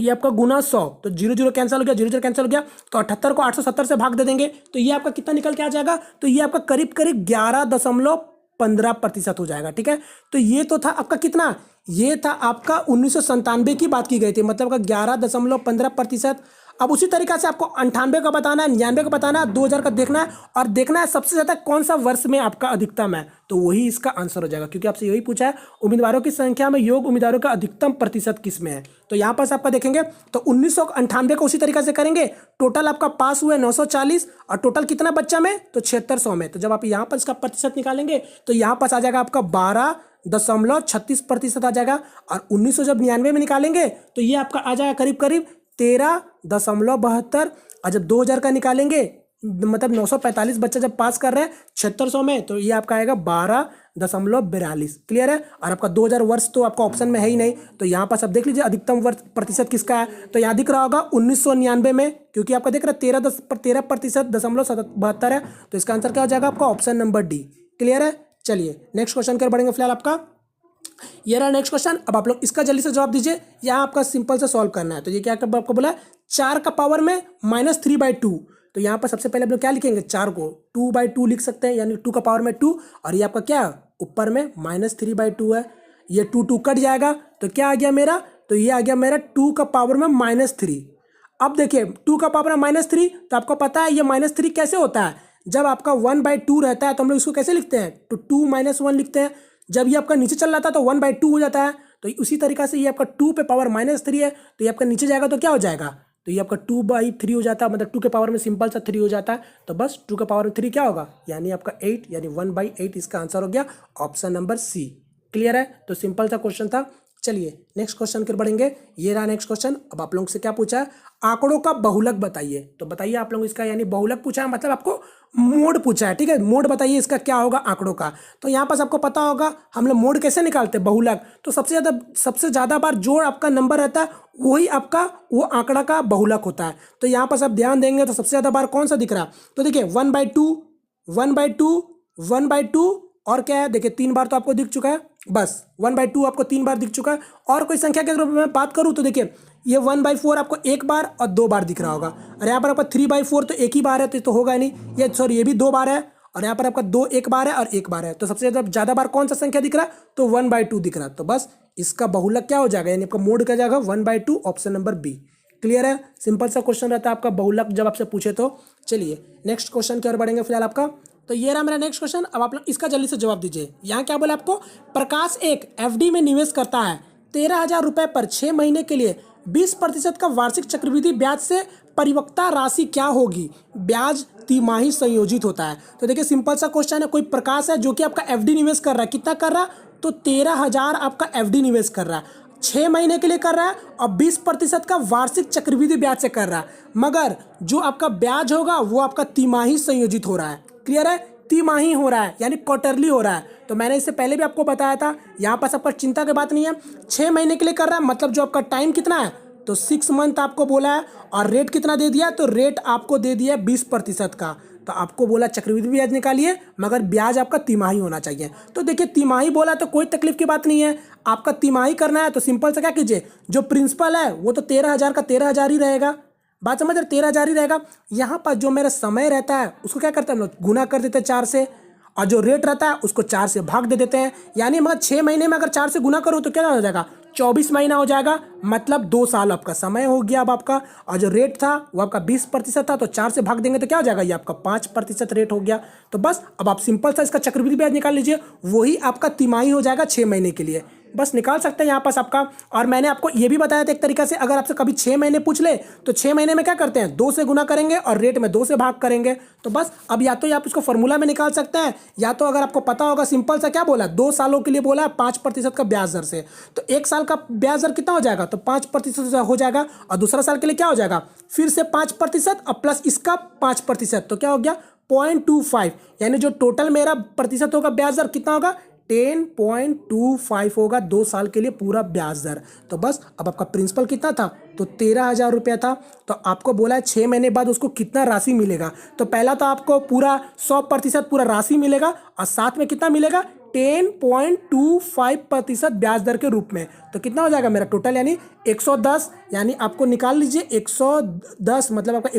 आपका गुना 100। तो 0 0 कैंसिल हो गया, 0 0 कैंसिल हो गया, तो 78 को 870 से भाग दे देंगे तो ये आपका कितना निकल के आ जाएगा, तो ये आपका करीब करीब 11.15% हो जाएगा। ठीक है। तो ये तो था आपका कितना, ये था आपका 1997 की बात की गई थी, मतलब का 11.15%। अब उसी तरीका से आपको 98 का बताना है, 99 का बताना है, 2000 का देखना है और देखना है सबसे ज्यादा कौन सा वर्ष में आपका अधिकतम है, तो वही इसका आंसर हो जाएगा, क्योंकि आपसे यही पूछा है उम्मीदवारों की संख्या में योग्य उम्मीदवारों का अधिकतम प्रतिशत किस में है। तो यहाँ पास आपका देखेंगे तो 1998 को उसी तरीका से करेंगे, टोटल आपका पास हुए 940 और टोटल कितना बच्चा में, तो 7600 में। तो जब आप यहाँ पर इसका प्रतिशत निकालेंगे तो यहाँ पास आ जाएगा आपका 12.36% आ जाएगा। और 1900 जब 99 में निकालेंगे तो ये आपका आ जाएगा करीब करीब 13.72। और जब 2000 का निकालेंगे मतलब 945 बच्चे जब पास कर रहे हैं 7600 में, तो ये आपका आएगा 12.42। क्लियर है। और आपका 2000 वर्ष तो आपका ऑप्शन में है ही नहीं, तो यहाँ पास आप देख लीजिए अधिकतम वर्ष प्रतिशत किसका है, तो यहाँ दिख रहा होगा 1999 में, क्योंकि आपका देख रहा है 13% है, तो इसका आंसर क्या हो जाएगा आपका ऑप्शन नंबर डी। क्लियर है। चलिए नेक्स्ट क्वेश्चन कर बढ़ेंगे। फिलहाल आपका ये रहा नेक्स्ट क्वेश्चन। अब आप लोग इसका जल्दी से जवाब दीजिए, यहाँ आपका सिंपल से सॉल्व करना है। तो ये क्या आपको बोला 4 का पावर में -3/2। तो यहाँ पर सबसे पहले आप लोग क्या लिखेंगे, 4 को 2/2 लिख सकते हैं, यानी 2 का पावर में 2, और ये आपका क्या ऊपर में -3/2 है, ये 2 कट जाएगा तो क्या आ गया मेरा, तो ये आ गया मेरा 2 का पावर में -3। अब देखिए 2 का पावर में -3, तो आपको पता है ये -3 कैसे होता है, जब आपका 1/2 रहता है तो हम लोग इसको कैसे लिखते हैं, तो 2 - 1 लिखते हैं। जब ये आपका नीचे चल रहा था तो 1/2 हो जाता है, तो उसी तरीका से ये आपका 2 पे पावर -3 है, तो ये आपका नीचे जाएगा तो क्या हो जाएगा, तो ये आपका 2/3 हो जाता है, मतलब 2 के पावर में सिंपल सा 3 हो जाता है, तो बस 2 के पावर में 3 क्या होगा, यानी आपका 8, यानी 1/8 इसका आंसर हो गया ऑप्शन नंबर सी। क्लियर है, तो सिंपल सा क्वेश्चन था। चलिए नेक्स्ट क्वेश्चन की ओर बढ़ेंगे। ये रहा नेक्स्ट क्वेश्चन। अब आप लोगों से क्या पूछा है, आंकड़ों का बहुलक बताइए। तो बताइए आप लोग इसका, यानी बहुलक पूछा है मतलब आपको मोड पूछा है, ठीक है, मोड बताइए इसका क्या होगा आंकड़ों का। तो यहाँ पास आपको पता होगा हम लोग मोड कैसे निकालते हैं, बहुलक। तो सबसे ज्यादा बार जो आपका नंबर रहता है वही आपका वो आंकड़ा का बहुलक होता है। तो यहाँ पास आप ध्यान देंगे तो सबसे ज्यादा बार कौन सा दिख रहा है, तो देखिए 1/2, 1/2, 1/2 और क्या है, देखिए 3 बार तो आपको दिख चुका है, बस 1/2 आपको 3 बार दिख चुका है। और कोई संख्या के रूप में बात करूं तो देखिए ये 1/4 आपको 1 बार और 2 बार दिख रहा होगा, और यहाँ पर आपका 3/4 तो एक ही बार है, तो होगा नहीं, ये सॉरी ये भी 2 बार है, और यहाँ पर आपका 2 एक बार है और 1 बार है। तो सबसे ज्यादा बार कौन सा संख्या दिख रहा है, तो 1/2 दिख रहा है। तो बस इसका बहुलक क्या हो जाएगा, यानी आपका मोड क्या जाएगा 1/2, ऑप्शन नंबर बी। क्लियर है, सिंपल सा क्वेश्चन रहता है आपका बहुलक जब आपसे पूछे तो। चलिए नेक्स्ट क्वेश्चन की ओर बढ़ेंगे फिलहाल आपका। तो ये रहा मेरा नेक्स्ट क्वेश्चन। अब आप लोग इसका जल्दी से जवाब दीजिए। यहाँ क्या बोला आपको, प्रकाश एक एफडी में निवेश करता है 13,000 रुपए पर 6 महीने के लिए, 20% का वार्षिक चक्रवृद्धि ब्याज से परिपक्वता राशि क्या होगी, ब्याज तिमाही संयोजित होता है। तो देखिए सिंपल सा क्वेश्चन है, कोई प्रकाश है जो कि आपका एफडी निवेश कर रहा है, कितना कर रहा है, तो 13,000 आपका एफडी निवेश कर रहा है, 6 महीने के लिए कर रहा है, और 20% का वार्षिक चक्रवृद्धि ब्याज से कर रहा है, मगर जो आपका ब्याज होगा वो आपका तिमाही संयोजित हो रहा है। क्लियर है, तिमाही हो रहा है, यानी क्वार्टरली हो रहा है। तो मैंने इससे पहले भी आपको बताया था, यहाँ पर आपका चिंता की बात नहीं है। 6 महीने के लिए कर रहा है, मतलब जो आपका टाइम कितना है, तो 6 मंथ आपको बोला है, और रेट कितना दे दिया, तो रेट आपको दे दिया 20% का। तो आपको बोला चक्रवृद्धि ब्याज निकालिए, मगर ब्याज आपका तिमाही होना चाहिए। तो देखिए तिमाही बोला तो कोई तकलीफ की बात नहीं है, आपका तिमाही करना है तो सिंपल से क्या कीजिए, जो प्रिंसिपल है वो तो 13,000 का 13,000 ही रहेगा, बात समझ रहे, 13,000 ही रहेगा। यहाँ पर जो मेरा समय रहता है उसको क्या करते हैं हम लोग, गुना कर देते हैं 4 से, और जो रेट रहता है उसको 4 से भाग दे देते हैं। यानी मगर 6 महीने में अगर 4 से गुना करो तो क्या हो जाएगा, 24 महीना हो जाएगा, मतलब 2 साल आपका समय हो गया अब आपका। और जो रेट था वो आपका 20% था, तो 4 से भाग देंगे तो क्या हो जाएगा, ये आपका 5% रेट हो गया। तो बस अब आप सिंपल सा इसका चक्रवृद्धि ब्याज निकाल लीजिए, वही आपका तिमाही हो जाएगा 6 महीने के लिए, बस निकाल सकते हैं यहाँ पास आपका। और मैंने आपको ये भी बताया था एक तरीका से, अगर आपसे कभी 6 महीने पूछ ले तो 6 महीने में क्या करते हैं, 2 से गुना करेंगे और रेट में 2 से भाग करेंगे। तो बस अब या तो आप इसको फॉर्मूला में निकाल सकते हैं, या तो अगर आपको पता होगा सिंपल सा क्या बोला, 2 सालों के लिए बोला है 5% का ब्याज दर से, तो 1 साल का ब्याज दर कितना हो जाएगा, तो 5% हो जाएगा, और दूसरा साल के लिए क्या हो जाएगा, फिर से 5% और प्लस इसका 5%, तो क्या हो गया 0.25, यानी जो टोटल मेरा प्रतिशत होगा ब्याज दर कितना होगा, 10.25 होगा 2 साल के लिए पूरा ब्याज दर। तो बस अब आपका प्रिंसिपल कितना था, तो 13,000 रुपया था। तो आपको बोला है 6 महीने बाद उसको कितना राशि मिलेगा, तो पहला तो आपको पूरा 100% पूरा राशि मिलेगा, और साथ में कितना मिलेगा, 10.25% ब्याज दर के रूप में। तो कितना हो जाएगा मेरा टोटल, यानी 110, यानी आपको निकाल लीजिए 110, मतलब आपका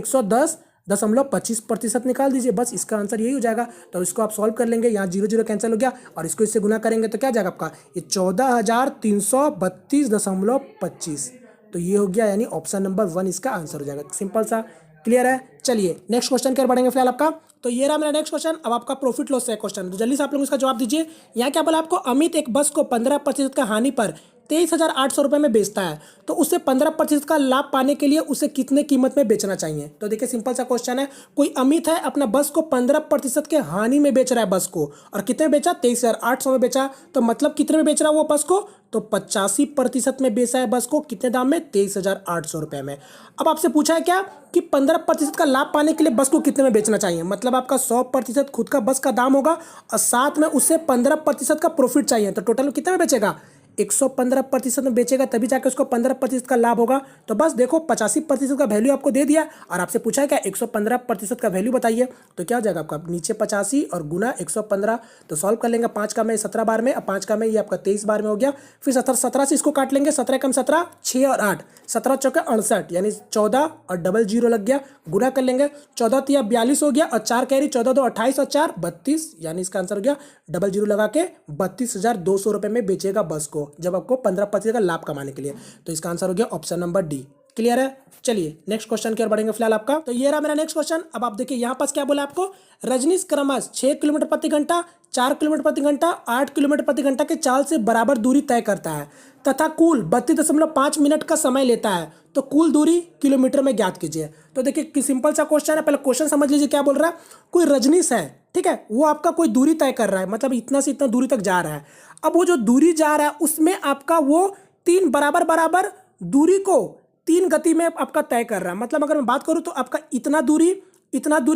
110.25% निकाल दीजिए, बस इसका आंसर यही हो जाएगा। तो इसको आप सॉल्व कर लेंगे, यहाँ 0 0 कैंसिल हो गया, और इसको इससे गुना करेंगे तो क्या जाएगा आपका, ये 14,332.25। तो ये हो गया, यानी ऑप्शन नंबर 1 इसका आंसर हो जाएगा, सिंपल सा। क्लियर है, चलिए नेक्स्ट क्वेश्चन की ओर बढ़ेंगे फिलहाल आपका। तो ये रहा मेरा नेक्स्ट क्वेश्चन। अब आपका प्रॉफिट लॉस है क्वेश्चन, तो जल्दी से आप लोग इसका जवाब दीजिए। यहाँ क्या बोला आपको, अमित एक बस को 15% का हानि पर 23,800 रुपये में बेचता है, तो उसे 15% का लाभ पाने के लिए उसे कितने कीमत में बेचना चाहिए। तो देखिए सिंपल सा क्वेश्चन है, कोई अमित है अपना बस को 15% के हानि में बेच रहा है बस को, और कितने में बेचा, 23,800 में बेचा, तो मतलब कितने में बेच रहा है वो बस को, तो 85% में बेचा है बस को, कितने दाम में, 23,800 रुपये में। अब आपसे पूछा है क्या कि 15% का लाभ पाने के लिए बस को कितने में बेचना चाहिए, मतलब आपका 100% खुद का बस का दाम होगा, और साथ में उससे 15% का प्रॉफिट चाहिए, तो टोटल कितने में बेचेगा, 115% में बेचेगा, तभी जाकर उसको 15% का लाभ होगा। तो बस देखो 85% का वैल्यू आपको दे दिया, और आपसे पूछा है क्या 115% का वैल्यू बताइए, तो क्या हो जाएगा आपका, नीचे 85 और गुना 115, तो सॉल्व कर लेंगे, 5 का में 17 बार में, अब 5 का में ये आपका 23 बार में हो गया, फिर 17 से इसको काट लेंगे, 17 कम 17, 6 और 8, 17 चौके 68, यानी 14 और डबल जीरो लग गया, गुना कर लेंगे, 14 तिया 42 हो गया, और 4 कैरी, 14 2 28 और 4 32, यानी इसका आंसर हो गया, डबल जीरो लगा के 32,200 रुपये में बेचेगा बस को, जब आपको 15% का लाभ कमाने के लिए। तो इसका आंसर हो गया ऑप्शन नंबर डी। क्लियर है। चलिए नेक्स्ट क्वेश्चन की ओर बढ़ेंगे फिलहाल आपका। तो ये रहा मेरा नेक्स्ट क्वेश्चन। अब आप देखिए यहाँ पास क्या बोला आपको, रजनीश क्रमश 6 किलोमीटर प्रति घंटा, 4 किलोमीटर प्रति घंटा, 8 किलोमीटर प्रति घंटा के चाल से बराबर दूरी तय करता है तथा कुल 32.5 मिनट का समय लेता है, तो कुल दूरी किलोमीटर में ज्ञात कीजिए। तो देखिए कि सिंपल सा क्वेश्चन है, पहले क्वेश्चन समझ लीजिए क्या बोल रहा है। कोई रजनीश है, ठीक है, वो आपका कोई दूरी तय कर रहा है, मतलब इतना से इतना दूरी तक जा रहा है। अब वो जो दूरी जा रहा है उसमें आपका वो 3 बराबर बराबर दूरी को 3 गति में आपका तय कर रहा है। मतलब अगर मैं बात करूं तो आपका इतना दूरी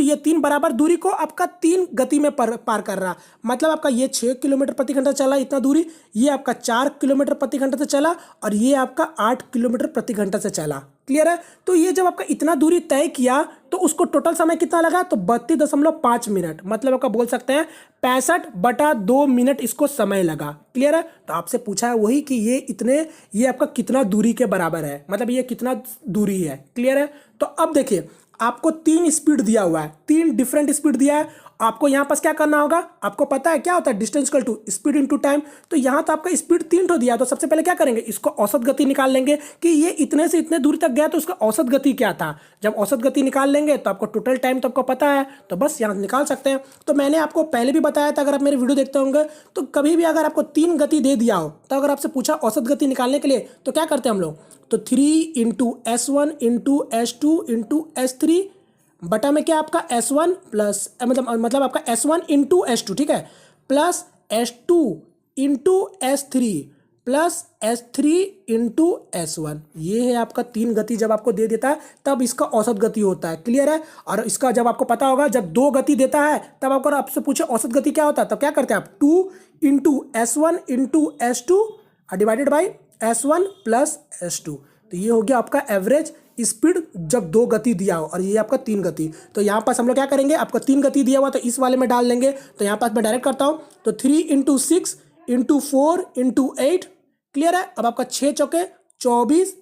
ये 3 बराबर दूरी को आपका 3 गति में पार कर रहा। मतलब आपका ये 6 किलोमीटर प्रति घंटा चला इतना दूरी, ये आपका 4 किलोमीटर प्रति घंटा से चला और ये आपका 8 किलोमीटर प्रति घंटा से चला। क्लियर है। तो ये जब आपका इतना दूरी तय किया तो उसको टोटल समय कितना लगा, तो 32.5 मिनट, मतलब आपका बोल सकते हैं 65/2 मिनट इसको समय लगा। क्लियर है। तो आपसे पूछा है वही कि ये आपका कितना दूरी के बराबर है, मतलब ये कितना दूरी है। क्लियर है। तो अब देखिए आपको 3 स्पीड दिया हुआ है, 3 डिफरेंट स्पीड दिया है। आपको यहाँ पास क्या करना होगा, आपको पता है क्या होता है, distance equal to speed into time. तो यहाँ तो आपका स्पीड 3 तो दिया, तो सबसे पहले क्या करेंगे, इसको औसत गति निकाल लेंगे कि ये इतने से इतने दूर तक गया तो उसका औसत गति क्या था। जब औसत गति निकाल लेंगे तो आपको टोटल टाइम तो आपको पता है, तो बस यहाँ निकाल सकते हैं। तो मैंने आपको पहले भी बताया था, अगर आप मेरे वीडियो देखते होंगे तो कभी भी अगर आपको 3 गति दे दिया हो तो अगर आपसे पूछा औसत गति निकालने के लिए तो क्या करते हैं हम लोग, तो 3 into S1 into S2 into S3 बटा में क्या आपका S1 प्लस मतलब आपका S1 इंटू S2, ठीक है, plus S2 into S3 plus S3 into S1। ये है आपका 3 गति जब आपको दे देता है तब इसका औसत गति होता है। क्लियर है। और इसका जब आपको पता होगा जब 2 गति देता है तब आपको आपसे पूछे औसत गति क्या होता है, तब क्या करते हैं आप 2 into S1 into S2 divided by S1 plus S2। तो ये हो गया आपका एवरेज स्पीड जब 2 गति दिया हो, और ये आपका 3 गति। तो यहाँ पास हम लोग क्या करेंगे, आपको 3 गति दिया हुआ तो इस वाले में डाल देंगे। तो यहाँ पास मैं डायरेक्ट करता हूँ, तो 3 इंटू 6 इंटू 4 इंटू 8। क्लियर है। अब आपका 6 चौके 24,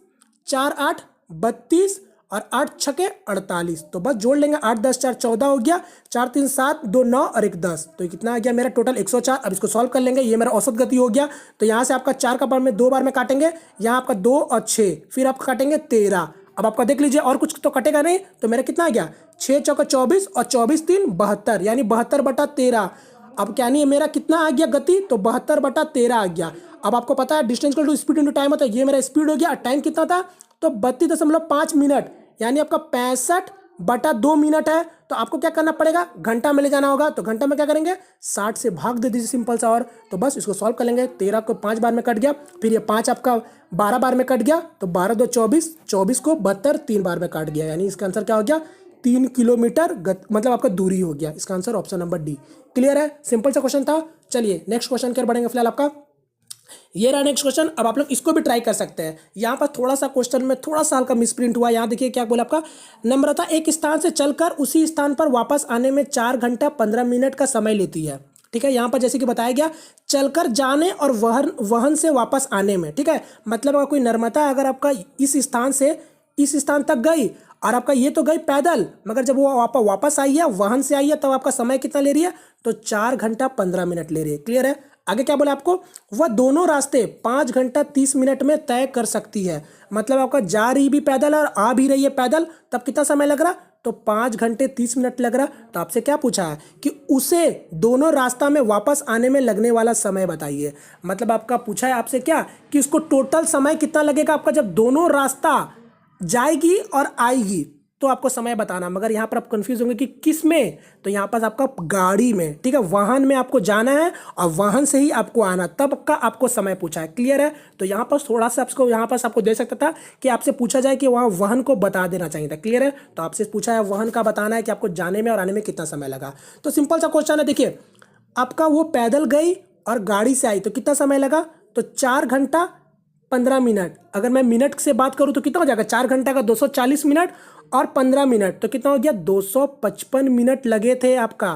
4 8 32 और 8 छके 48। तो बस जोड़ लेंगे, 8 10 4 14 हो गया, 4 3 7 2 9 और 1 10। तो कितना आ गया मेरा टोटल 104। अब इसको सॉल्व कर लेंगे, ये मेरा औसत गति हो गया। तो यहाँ से आपका 4 का बार में 2 बार में काटेंगे, यहाँ आपका 2 और 6, फिर आपका काटेंगे 13। अब आपका देख लीजिए और कुछ तो कटेगा नहीं। तो मेरा कितना आ गया 6 चौका 24 और 24 3 72, यानी 72/13। अब क्या नहीं है मेरा कितना आ गया गति, तो 72/13 आ गया। अब आपको पता है distance equal to speed into time होता है, ये मेरा स्पीड हो गया। टाइम कितना था, तो 32.5 मिनट, यानी आपका 65/2 मिनट है। तो आपको क्या करना पड़ेगा, घंटा में ले जाना होगा। तो घंटा में क्या करेंगे, 60 से भाग दे दीजिए, सिंपल सा। और तो बस इसको सॉल्व कर लेंगे। 13 को 5 बार में कट गया, फिर ये 5 आपका 12 बार में कट गया, तो 12 2 24, 24 को 72 3 बार में काट गया, यानी इसका आंसर क्या हो गया, 3 किलोमीटर मतलब आपका दूरी हो गया। इसका answer option number D. Clear है। सिंपल सा क्वेश्चन था। चलिए नेक्स्ट क्वेश्चन की ओर बढ़ेंगे फिलहाल आपका। ये रहा नेक्स्ट क्वेश्चन। अब आप लोग इसको भी ट्राई कर सकते हैं। यहाँ पर थोड़ा सा क्वेश्चन में थोड़ा सा हल्का मिसप्रिंट हुआ। यहाँ देखिए क्या बोला आपका, नम्रता एक स्थान से चलकर उसी स्थान पर वापस आने में 4 घंटा 15 मिनट का समय लेती है। ठीक है। यहाँ पर जैसे कि बताया गया चलकर जाने और वाहन से वापस आने में। ठीक है। मतलब अगर कोई नम्रता अगर आपका इस स्थान से इस स्थान तक गई और आपका ये तो गई पैदल, मगर जब वो वापस आई है वाहन से आई है तब आपका समय कितना ले रही है, तो 4 घंटा 15 मिनट ले रही है। क्लियर है। आगे क्या बोला आपको, वह दोनों रास्ते 5 घंटा 30 मिनट में तय कर सकती है। मतलब आपका जा रही भी पैदल और आ भी रही है पैदल, तब कितना समय लग रहा, तो 5 घंटे 30 मिनट लग रहा। तो आपसे क्या पूछा है कि उसे दोनों रास्ता में वापस आने में लगने वाला समय बताइए। मतलब आपका पूछा है आपसे क्या कि उसको टोटल समय कितना लगेगा आपका जब दोनों रास्ता जाएगी और आएगी, तो आपको समय बताना। मगर यहाँ पर आप कंफ्यूज होंगे कि किस में, तो यहाँ पर आपका गाड़ी में। ठीक है। वाहन में आपको जाना है और वाहन से ही आपको आना, तब का आपको समय पूछा है। क्लियर है। तो यहाँ पर थोड़ा सा आपको यहाँ पर आपको दे सकता था कि आपसे पूछा जाए कि वहाँ वाहन को बता देना चाहिए था। क्लियर है। तो आपसे पूछा है वाहन का बताना है कि आपको जाने में और आने में कितना समय लगा। तो सिंपल सा क्वेश्चन है। देखिए आपका वो पैदल गई और गाड़ी से आई तो कितना समय लगा, तो 4 घंटा 15 मिनट। अगर मैं मिनट से बात करूं तो कितना हो जाएगा, 4 घंटा का 240 मिनट और 15 मिनट, तो कितना हो गया 255 मिनट लगे थे आपका।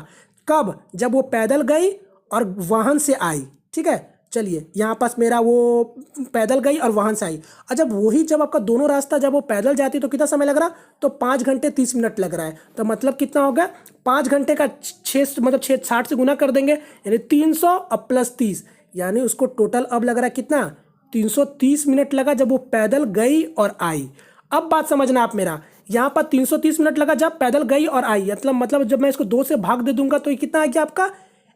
कब, जब वो पैदल गई और वाहन से आई। ठीक है। चलिए यहाँ पास मेरा वो पैदल गई और वाहन से आई, और जब आपका दोनों रास्ता जब वो पैदल जाती तो कितना समय लग रहा, तो 5 घंटे 30 मिनट लग रहा है। तो मतलब कितना होगा, 5 घंटे का 6 मतलब 60 से गुना कर देंगे, यानी 300 और प्लस 30, यानी उसको टोटल अब लग रहा है कितना, 330 मिनट लगा जब वो पैदल गई और आई। अब बात समझना आप मेरा, यहाँ पर 330 मिनट लगा जब पैदल गई और आई, मतलब जब मैं इसको 2 से भाग दे दूंगा तो ये कितना आ गया आपका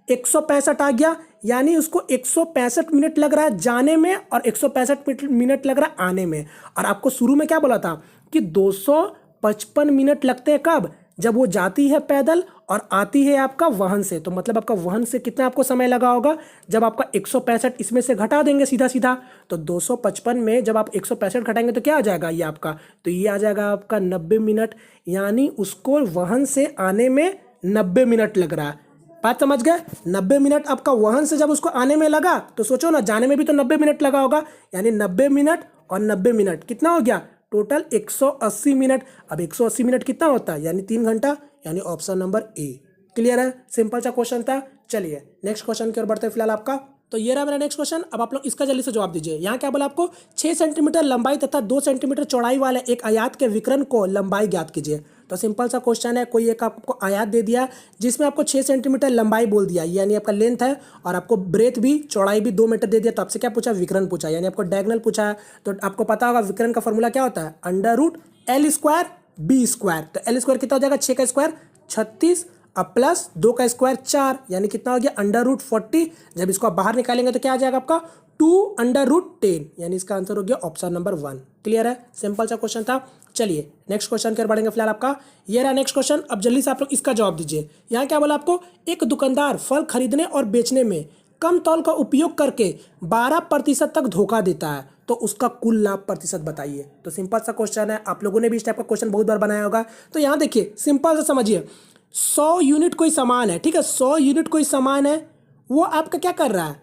165 आ गया। यानी उसको 165 मिनट लग रहा है जाने में और 165 मिनट लग रहा है आने में। और आपको शुरू में क्या बोला था कि 255 मिनट लगते हैं कब, जब वो जाती है पैदल और आती है आपका वाहन से। तो मतलब आपका वाहन से कितना आपको समय लगा होगा, जब आपका 165 इसमें से घटा देंगे सीधा सीधा, तो 255 में जब आप 165 घटाएंगे तो क्या आ जाएगा ये आपका, तो ये आ जाएगा आपका 90 मिनट। यानी उसको वाहन से आने में 90 मिनट लग रहा है। बात समझ गए, 90 मिनट आपका वाहन से जब उसको आने में लगा तो सोचो ना जाने में भी तो 90 मिनट लगा होगा। यानी 90 मिनट और 90 मिनट कितना हो गया, टोटल 180 मिनट। अब 180 मिनट कितना होता है, यानी 3 घंटा, यानी ऑप्शन नंबर ए। क्लियर है, सिंपल सा क्वेश्चन था। चलिए नेक्स्ट क्वेश्चन की ओर बढ़ते हैं फिलहाल आपका। तो ये रहा मेरा नेक्स्ट क्वेश्चन। अब आप लोग इसका जल्दी से जवाब दीजिए। यहाँ क्या बोला आपको, 6 सेंटीमीटर लंबाई तथा 2 सेंटीमीटर चौड़ाई वाले एक आयत के विकर्ण को लंबाई ज्ञात कीजिए। तो सिंपल सा क्वेश्चन है, कोई एक आपको आयत दे दिया जिसमें आपको 6 सेंटीमीटर लंबाई बोल दिया, यानी आपका लेंथ है, और आपको ब्रेथ भी, चौड़ाई भी 2 मीटर दे दिया। तो आपसे क्या पूछा, विकर्ण पूछा, यानी आपको डायगोनल पूछा है। तो आपको पता होगा विकर्ण का फॉर्मूला क्या होता है, √L² B²। तो L² कितना हो जाएगा, 6 का स्क्वायर 36 अब प्लस 2 का स्क्वायर 4, यानी कितना हो गया √40। जब इसको आप बाहर निकालेंगे तो क्या आ जाएगा आपका 2√10, यानी इसका आंसर हो गया ऑप्शन नंबर 1। क्लियर है, सिंपल सा क्वेश्चन था। चलिए नेक्स्ट क्वेश्चन की ओर बढ़ेंगे फिलहाल आपका। ये रहा नेक्स्ट क्वेश्चन। अब जल्दी से आप लोग इसका जवाब दीजिए। यहाँ क्या बोला आपको, एक दुकानदार फल खरीदने और बेचने में कम तौल का उपयोग करके 12% तक धोखा देता है, तो उसका कुल लाभ प्रतिशत बताइए। तो सिंपल सा क्वेश्चन है, आप लोगों ने भी इस टाइप का क्वेश्चन बहुत बार बनाया होगा। तो यहाँ देखिए सिंपल से समझिए, 100 यूनिट कोई सामान है, ठीक है, 100 यूनिट कोई सामान है, वो आपका क्या कर रहा है,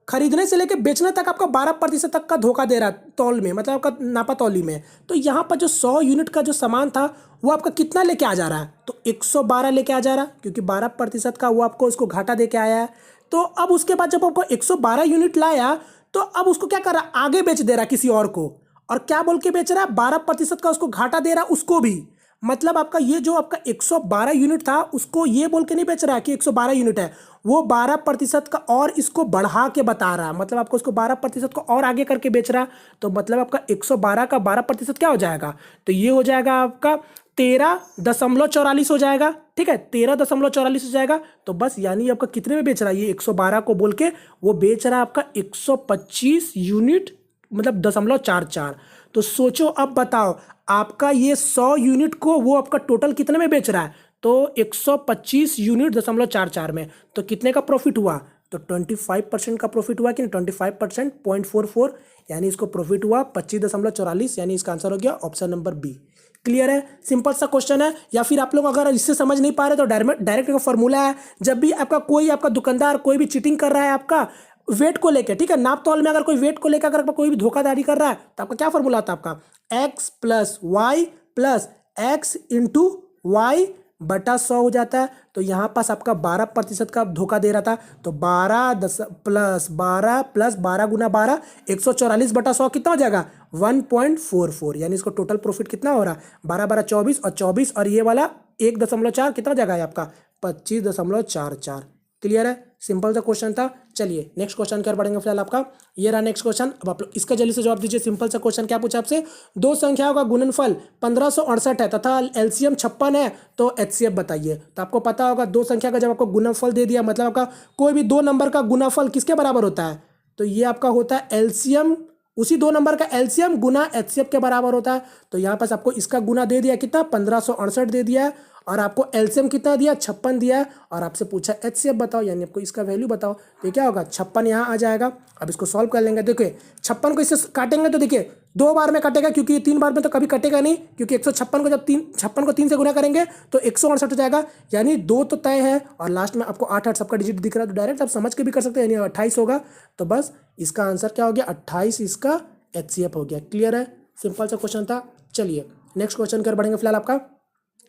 खरीदने से लेकर बेचने तक आपका 12% तक का धोखा दे रहा है तौल में, मतलब आपका नापा तौली में। तो यहाँ पर जो 100 यूनिट का जो सामान था वो आपका कितना लेके आ जा रहा है, तो 112 लेके आ जा रहा है, क्योंकि 12% का वो आपको उसको घाटा दे के आया है। तो अब उसके बाद जब आपको 112 यूनिट लाया तो अब उसको क्या कर रहा है, आगे बेच दे रहा है किसी और को, और क्या बोल के बेच रहा है, 12% का उसको घाटा दे रहा है उसको भी। मतलब आपका ये जो आपका 112 यूनिट था उसको ये बोल के नहीं बेच रहा है कि 112 यूनिट है, वो 12% का और इसको बढ़ा के बता रहा है, मतलब आपको उसको 12% को और आगे करके बेच रहा है। तो मतलब आपका 112 का 12% क्या हो जाएगा, तो ये हो जाएगा आपका 13.44 हो जाएगा, ठीक है, 13.44 हो जाएगा। तो बस यानी आपका कितने में बेच रहा है, ये 112 को बोल के वो बेच रहा है आपका 125 यूनिट, मतलब 0.44। तो सोचो अब बताओ आपका ये 100 यूनिट को वो आपका टोटल कितने में बेच रहा है, तो 125 यूनिट 0.44 में, तो कितने का प्रॉफिट हुआ, तो 25% का प्रॉफिट हुआ कि 25% 0.44, यानी इसको प्रॉफिट हुआ 25.44, यानी इसका आंसर हो गया ऑप्शन नंबर बी। क्लियर है, सिंपल सा क्वेश्चन है। या फिर आप लोग अगर इससे समझ नहीं पा रहे तो डायरेक्ट का फॉर्मूला है, जब भी आपका कोई आपका दुकानदार कोई भी चीटिंग कर रहा है आपका वेट को लेकर, ठीक है, नाप तौल में अगर कोई वेट को लेकर अगर कोई भी धोखाधड़ी कर रहा है तो आपका क्या फॉर्मूला आता है, आपका x + y + x × y बटा 100 हो जाता है। तो यहाँ पास आपका 12% का धोखा दे रहा था, तो 12 + 12 + 12 × 12 144 बटा 100 कितना हो जाएगा 1.44, यानी इसको टोटल प्रॉफिट कितना हो रहा है 12 12 24 और 24 और ये वाला 1.4 कितना हो जाएगा आपका 25.44। क्लियर है, सिंपल सा क्वेश्चन था। चलिए नेक्स्ट क्वेश्चन की ओर बढ़ेंगे फिलहाल आपका। ये रहा नेक्स्ट क्वेश्चन। अब आप लोग इसका जल्दी से जवाब दीजिए। सिंपल सा क्वेश्चन क्या पूछा आपसे, दो संख्याओं का गुणनफल 1568 है तथा एलसीएम 56 है, तो एचसीएफ बताइए। तो आपको पता होगा दो संख्या का जब आपको गुणनफल दे दिया, मतलब आपका कोई भी दो नंबर का गुणनफल किसके बराबर होता है, तो ये आपका होता है एलसीएम, उसी दो नंबर का एलसीएम गुना एचसीएफ के बराबर होता है। तो यहाँ पास आपको इसका गुना दे दिया कितना 1568 दे दिया है, और आपको एलसीएम कितना दिया 56 दिया है, और आपसे पूछा एचसीएफ बताओ, यानी आपको इसका वैल्यू बताओ। तो क्या होगा 56 यहाँ आ जाएगा। अब इसको सॉल्व कर लेंगे। देखिए 56 को इससे काटेंगे तो देखिए 2 बार में कटेगा, क्योंकि 3 बार में तो कभी कटेगा नहीं, क्योंकि 156 को जब 56 को 3 से गुना करेंगे तो 168 हो जाएगा, यानी 2 तो तय है, और लास्ट में आपको 8 8 सबका डिजिट दिख रहा है, तो डायरेक्ट आप समझ के भी कर सकते हैं, यानी 28 होगा। तो बस इसका आंसर क्या हो गया 28, इसका एचसीएफ हो गया। क्लियर है, सिंपल सा क्वेश्चन था। चलिए नेक्स्ट क्वेश्चन की ओर बढ़ेंगे फिलहाल आपका।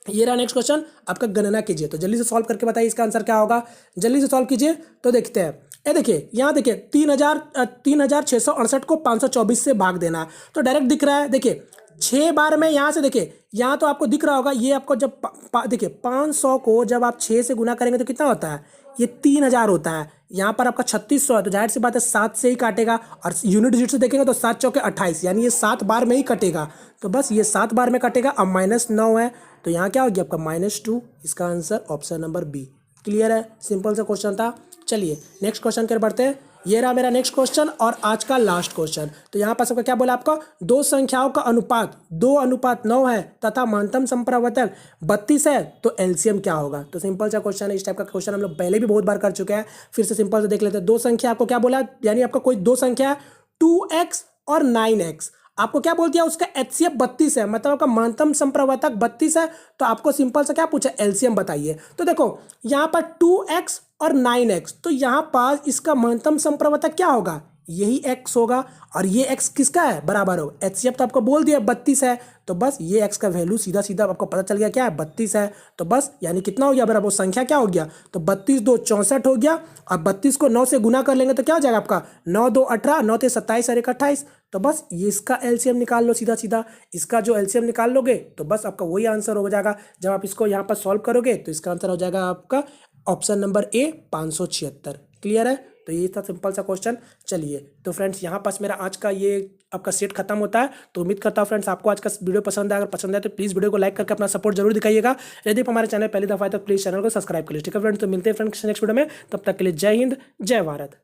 ये रहा नेक्स्ट क्वेश्चन, आपका गणना कीजिए। तो जल्दी से सॉल्व करके बताइए इसका आंसर क्या होगा, जल्दी से सॉल्व कीजिए। तो देखते हैं, ये देखिए यहाँ देखिए 3668 को 524 से भाग देना, तो डायरेक्ट दिख रहा है। देखिए 6 बार में यहाँ से, देखिए यहाँ तो आपको दिख रहा होगा, ये आपको जब देखिए 500 को जब आप 6 से गुना करेंगे तो कितना होता है, ये 3000 होता है। यहाँ पर आपका 3600 है, तो जाहिर सी बात है 7 से ही काटेगा, और यूनिट डिजिट से देखेंगे तो 7 चौके 28, यानी ये 7 बार में ही कटेगा। तो बस ये 7 बार में कटेगा। अब -9 है, तो यहाँ क्या हो गया आपका -2। इसका answer option number B. Clear है, सिंपल सा क्वेश्चन था। चलिए नेक्स्ट क्वेश्चन की ओर बढ़ते हैं। ये रहा मेरा नेक्स्ट क्वेश्चन और आज का लास्ट क्वेश्चन। तो यहाँ पर सबका क्या बोला आपका, दो संख्याओं का अनुपात 2:9 है तथा महत्तम संप्रवर्तक 32 है, तो एलसीएम क्या होगा। तो सिंपल सा क्वेश्चन है। इस टाइप का क्वेश्चन हम लोग पहले भी बहुत बार कर चुके हैं, फिर से सिंपल से देख लेते हैं। दो संख्या आपको क्या बोला, यानी आपका कोई दो संख्या 2x और 9x, आपको क्या बोल दिया, उसका एचसीएफ 32 है, मतलब आपका महत्तम संप्रवर्तक 32 है। तो आपको सिंपल सा क्या पूछा, एलसीएम बताइए। तो देखो यहाँ पर 2x और 9x, तो यहाँ पर इसका महत्तम संप्रवर्तक क्या होगा, यही x होगा, और ये x किसका है, बराबर होगा। एचसीएफ तो आपको बोल दिया 32 है, तो बस ये x का वैल्यू सीधा सीधा आपको पता चल गया क्या है, 32 है। तो बस यानी कितना हो गया, बराबर वो संख्या क्या हो गया, तो 32 2 64 हो गया। और 32 को 9 से गुना कर लेंगे तो क्या हो जाएगा आपका, 9 2 18, 9 3 27 और 1 28। तो बस ये इसका एलसीएम निकाल लो सीधा सीधा। इसका जो एलसीएम निकाल लोगे तो बस आपका वही आंसर हो जाएगा। जब आप इसको यहाँ पर सॉल्व करोगे तो इसका आंसर हो जाएगा आपका ऑप्शन नंबर ए 576। क्लियर है, तो ये था सिंपल सा क्वेश्चन। चलिए तो फ्रेंड्स यहाँ पास मेरा आज का ये आपका सेट खत्म होता है। तो उम्मीद करता हूँ फ्रेंड्स आपको आज का वीडियो पसंद आया। अगर पसंद आए तो प्लीज़ वीडियो को लाइक करके अपना सपोर्ट जरूर दिखाइएगा। यदि हमारे चैनल पहली दफा है तो प्लीज़ चैनल को सब्सक्राइब कर लीजिए। ठीक है फ्रेंड्स, तो मिलते हैं फ्रेंड्स नेक्स्ट वीडियो में। तब तक के लिए जय हिंद, जय भारत।